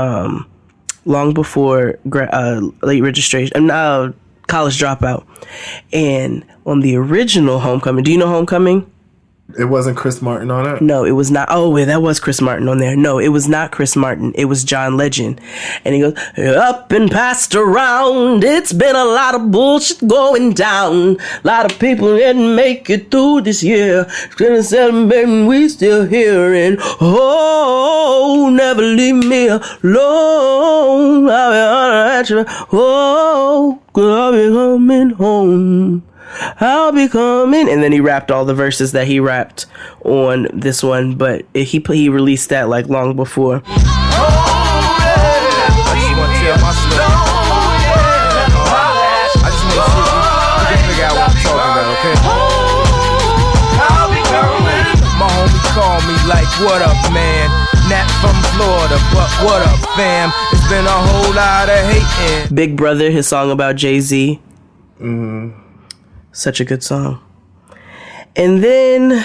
Late Registration, College Dropout. And on the original Homecoming, do you know Homecoming?
It wasn't Chris Martin on it?
No, it was not. Oh, wait, that was Chris Martin on there. No, it was not Chris Martin. It was John Legend. And he goes, up and passed around. It's been a lot of bullshit going down. A lot of people didn't make it through this year. Baby, we still here. And oh, never leave me alone. Oh, I'll be coming home. I'll be coming, and then he rapped all the verses that he rapped on this one, but he released that long before.
I just want to tell my story. I just want to see if you can figure out what I'm talking about, okay? My homie called me like, what up, man? Not from Florida, but what up, fam? It's been a whole lot of hating.
Big Brother, his song about Jay-Z.
Mm-hmm.
Such a good song. And then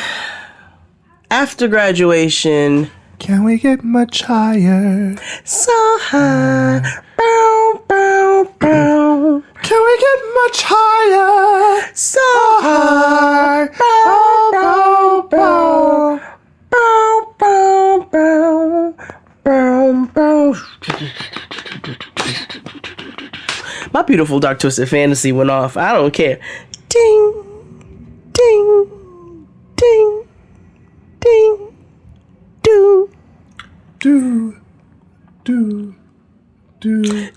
after graduation,
can we get much higher?
So high. Bow, bow, bow.
Can we get much higher?
So high. Bow, bow, bow. Bow, bow, bow. Bow, bow. My Beautiful Dark Twisted Fantasy went off. I don't care. Ding, ding, ding, ding, do,
do, do,
And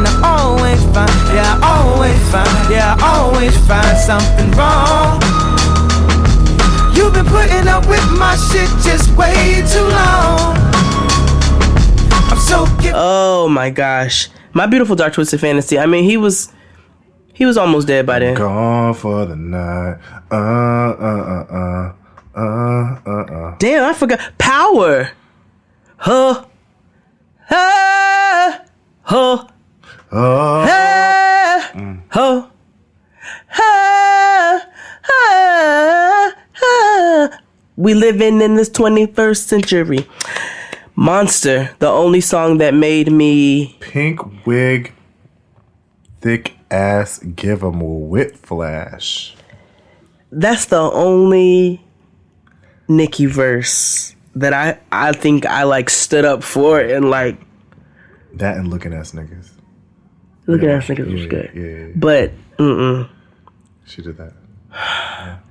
I always find something wrong. You've been putting up with my shit just way too long. I'm so
Oh my gosh. My Beautiful Dark Twisted Fantasy. I mean, he was almost dead by then.
Gone for the night.
Damn, I forgot. Power. Huh. Ha. Huh. Ha. Huh. Ha. Ha. We living in this 21st century. Monster, the only song that made me...
Pink wig, thick ass, give 'em a whip flash.
That's the only Nicki verse that I think I like stood up for and like...
That and Looking Ass Niggas.
Looking Ass Niggas was good.
Yeah.
But,
She did that.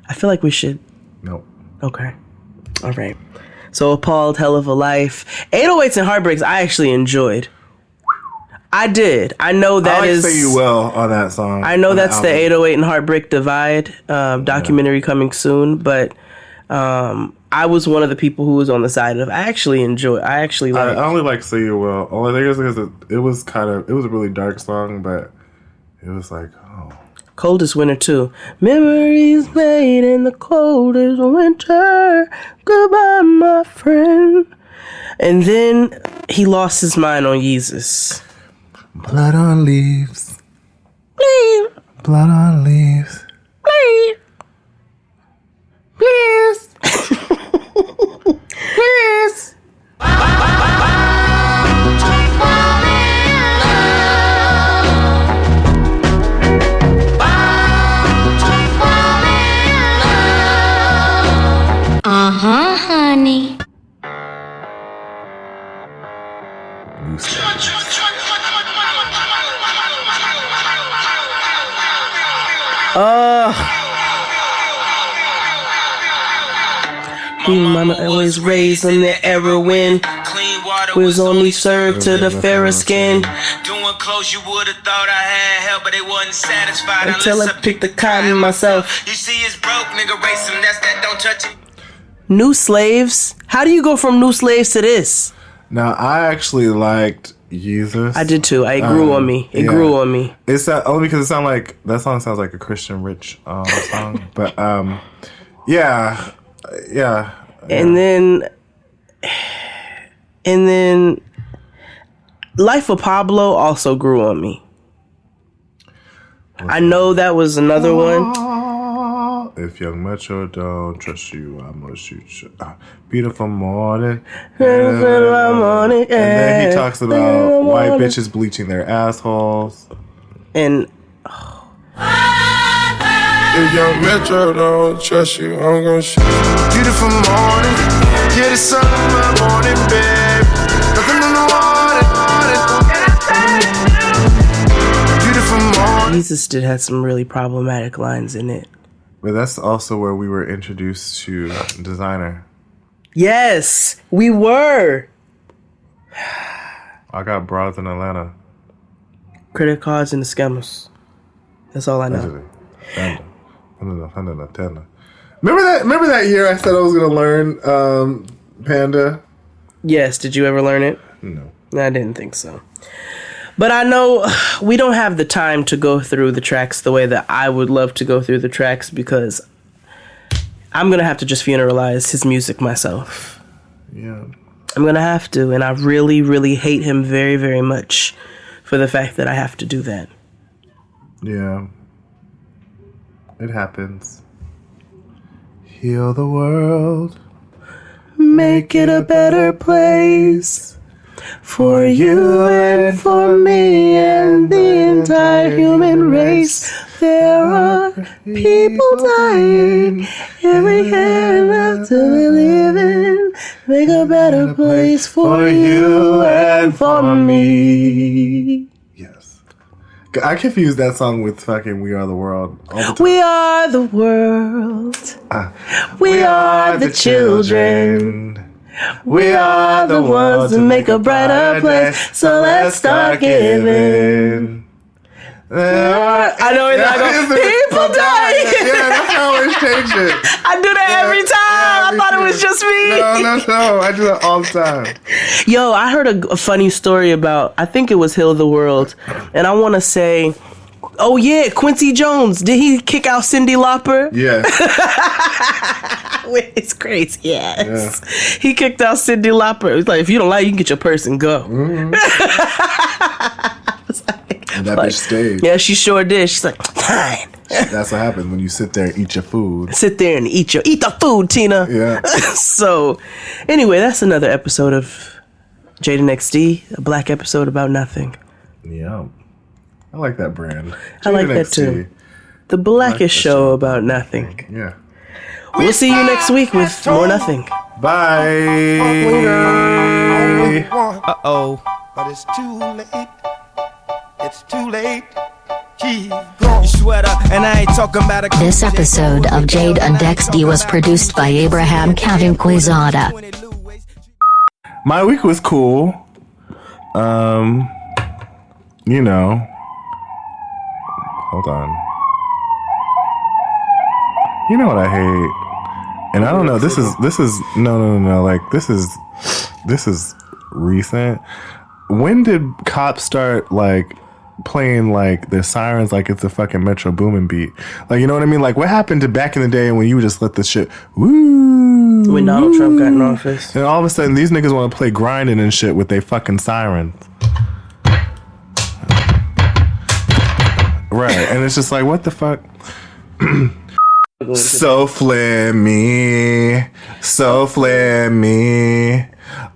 I feel like we should...
Nope.
Okay. All right. So Appalled, Hell of a Life. 808s and Heartbreaks I actually enjoyed. I did. I know that is...
I like Say You Well on that song.
I know that's the 808 and Heartbreak Divide documentary coming soon, but I was one of the people who was on the side of I only
like Say You Well. Only thing is because it was a really dark song, but it was like, oh.
Coldest Winter too. Memories made in the coldest winter. Goodbye, my friend. And then he lost his mind on Yeezus.
Blood on leaves.
Please.
Blood on leaves.
Please. Please. Please.
Honey.
Mama always raised on the heroin. Was only served to the fairer skin.
doing close, you would've thought I had help, but they wasn't satisfied
Until I picked the cotton myself.
You see it's broke, nigga, race him, that's that, don't touch it.
New Slaves. How do you go from New Slaves to this?
Now, I actually liked Yeezus.
I did too. It grew on me. It grew on me.
It's only because that song sounds like a Christian Rich song. But yeah.
And then Life of Pablo also grew on me. I know that was another one.
If Young Metro don't trust you, I must shoot you. Beautiful morning.
And
then he talks about white bitches bleaching their assholes.
And
if Young Metro don't trust you, I'm gonna shoot you. Beautiful morning, yeah, the sun in my morning, babe. Nothing in the water. Beautiful morning.
Jesus did have some really problematic lines in it.
But that's also where we were introduced to Designer.
Yes, we were.
I got broads in Atlanta.
Credit cards and the scammers. That's all I know.
Remember that year I said I was gonna learn Panda?
Yes, did you ever learn it?
No.
I didn't think so. But I know we don't have the time to go through the tracks the way that I would love to go through the tracks because I'm going to have to just funeralize his music myself.
Yeah.
I'm going to have to, and I really, really hate him very, very much for the fact that I have to do that.
Yeah. It happens. Heal the world.
Make it a better place. For you and for me and the entire human race. There are people dying every hand to live in. Make a better place for you and for me.
Yes. I confuse that song with fucking "We Are the World" all the time.
We are the world. We are the children. We are the ones who make a brighter place. So let's start giving. I know it's not going to people dying.
Yeah, that's how I always change it.
I do that every time. I thought it was just me.
No. I do that all the time.
Yo, I heard a funny story about, I think it was Heal the World. And I want to say, oh yeah, Quincy Jones. Did he kick out Cyndi Lauper?
Yeah.
It's crazy. Yes. Yeah. He kicked out Cyndi Lauper. He's like, if you don't like it, you can get your purse and go.
Mm-hmm. And that bitch stayed.
Yeah, she sure did. She's like, fine.
That's what happens when you sit there and eat your food.
Sit there and eat the food, Tina.
Yeah.
So, anyway, that's another episode of Jaden XD, a black episode about nothing.
Yeah. I like that brand.
I like that too. The blackest show about nothing.
Yeah.
We'll see you next week with more nothing.
Bye.
Uh-oh.
But it's too late. It's too late.
Sweater, and I ain't talking about
This episode of Jade and XD was produced by Abraham Quezada.
My week was cool. You know. Hold on. You know what I hate? And I don't know, this is no, like this is recent. When did cops start like playing like their sirens like it's a fucking Metro Boomin beat? Like, you know what I mean? Like, what happened to back in the day when you would just let this shit woo
when Donald Trump got in office?
And all of a sudden these niggas want to play grinding and shit with their fucking sirens. Right. And it's just like, what the fuck? So flammy.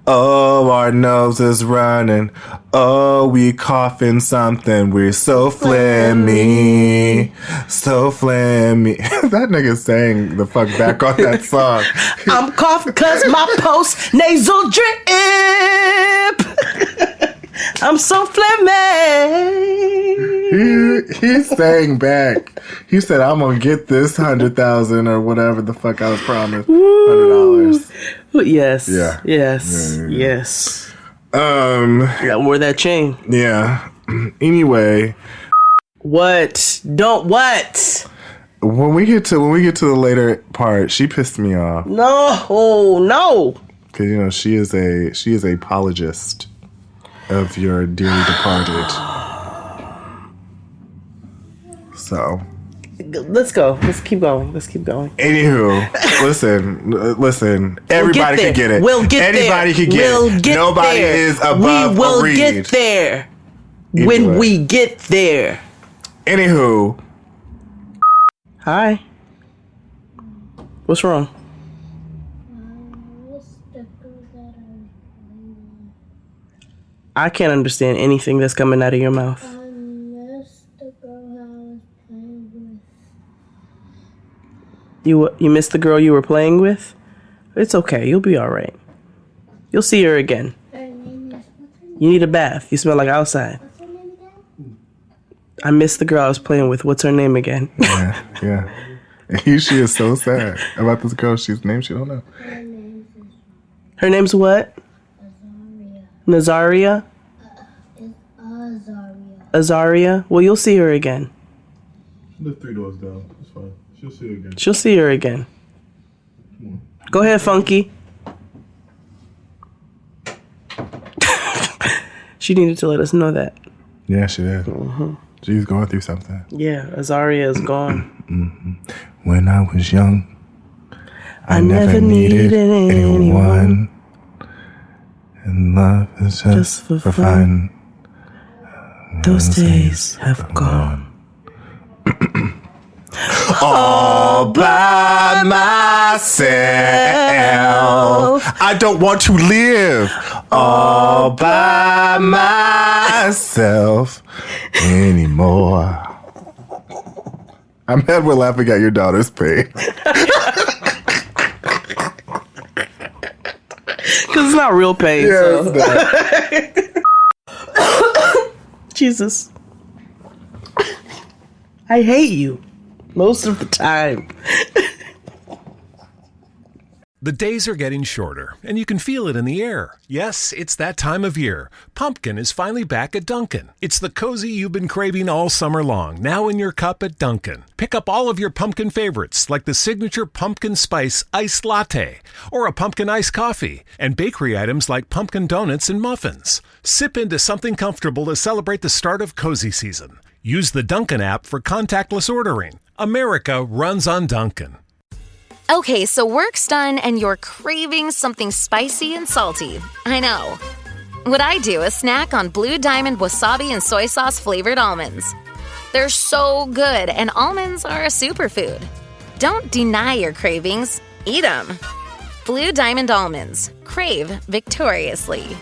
Oh, our nose is running. Oh, we coughing something. We're so flammy. That nigga sang the fuck back on that song.
I'm coughing cause my post nasal drip. I'm so flammy.
He sang back. He said, I'm gonna get this 100,000 or whatever the fuck I was promised. $100.
Yes.
Yeah.
Yes.
Yeah.
Yes. I wore that chain.
Yeah. Anyway.
What?
When we get to the later part, she pissed me off.
No.
Because you know she is a apologist of your dearly departed. So
let's go. Let's keep going.
Anywho, listen. Everybody can get it.
We'll get
Anybody
there.
can get it. Nobody is above
We will
a read.
get there. When we get there.
Anywho.
Hi. What's wrong? I can't understand anything that's coming out of your mouth. You missed the girl you were playing with? It's okay. You'll be all right. You'll see her again. You need a bath. You smell like outside. I missed the girl I was playing with. What's her name again?
Yeah. She is so sad about this girl. She's named. She don't know.
Her name's what? Nazaria? Azaria? Well, you'll see her again.
Live 3 doors down. It's fine. She'll see her again.
She'll see her again. Go ahead, Funky. She needed to let us know that.
Yeah, she did. Mm-hmm. She's going through something.
Yeah, Azaria is gone.
Mm-hmm. When I was young, I never needed anyone. And love is just for fun.
Those days have gone.
All by myself. I don't want to live all by myself anymore. I'm mad we're laughing at your daughter's pain.
Because it's not real pain.
Yeah,
so. Jesus. I hate you most of the time.
The days are getting shorter, and you can feel it in the air. Yes, it's that time of year. Pumpkin is finally back at Dunkin'. It's the cozy you've been craving all summer long, now in your cup at Dunkin'. Pick up all of your pumpkin favorites, like the signature pumpkin spice iced latte, or a pumpkin iced coffee, and bakery items like pumpkin donuts and muffins. Sip into something comfortable to celebrate the start of cozy season. Use the Dunkin' app for contactless ordering. America runs on Dunkin'.
Okay, so work's done and you're craving something spicy and salty. I know. What I do is snack on Blue Diamond wasabi and soy sauce flavored almonds. They're so good, and almonds are a superfood. Don't deny your cravings. Eat them. Blue Diamond almonds. Crave victoriously.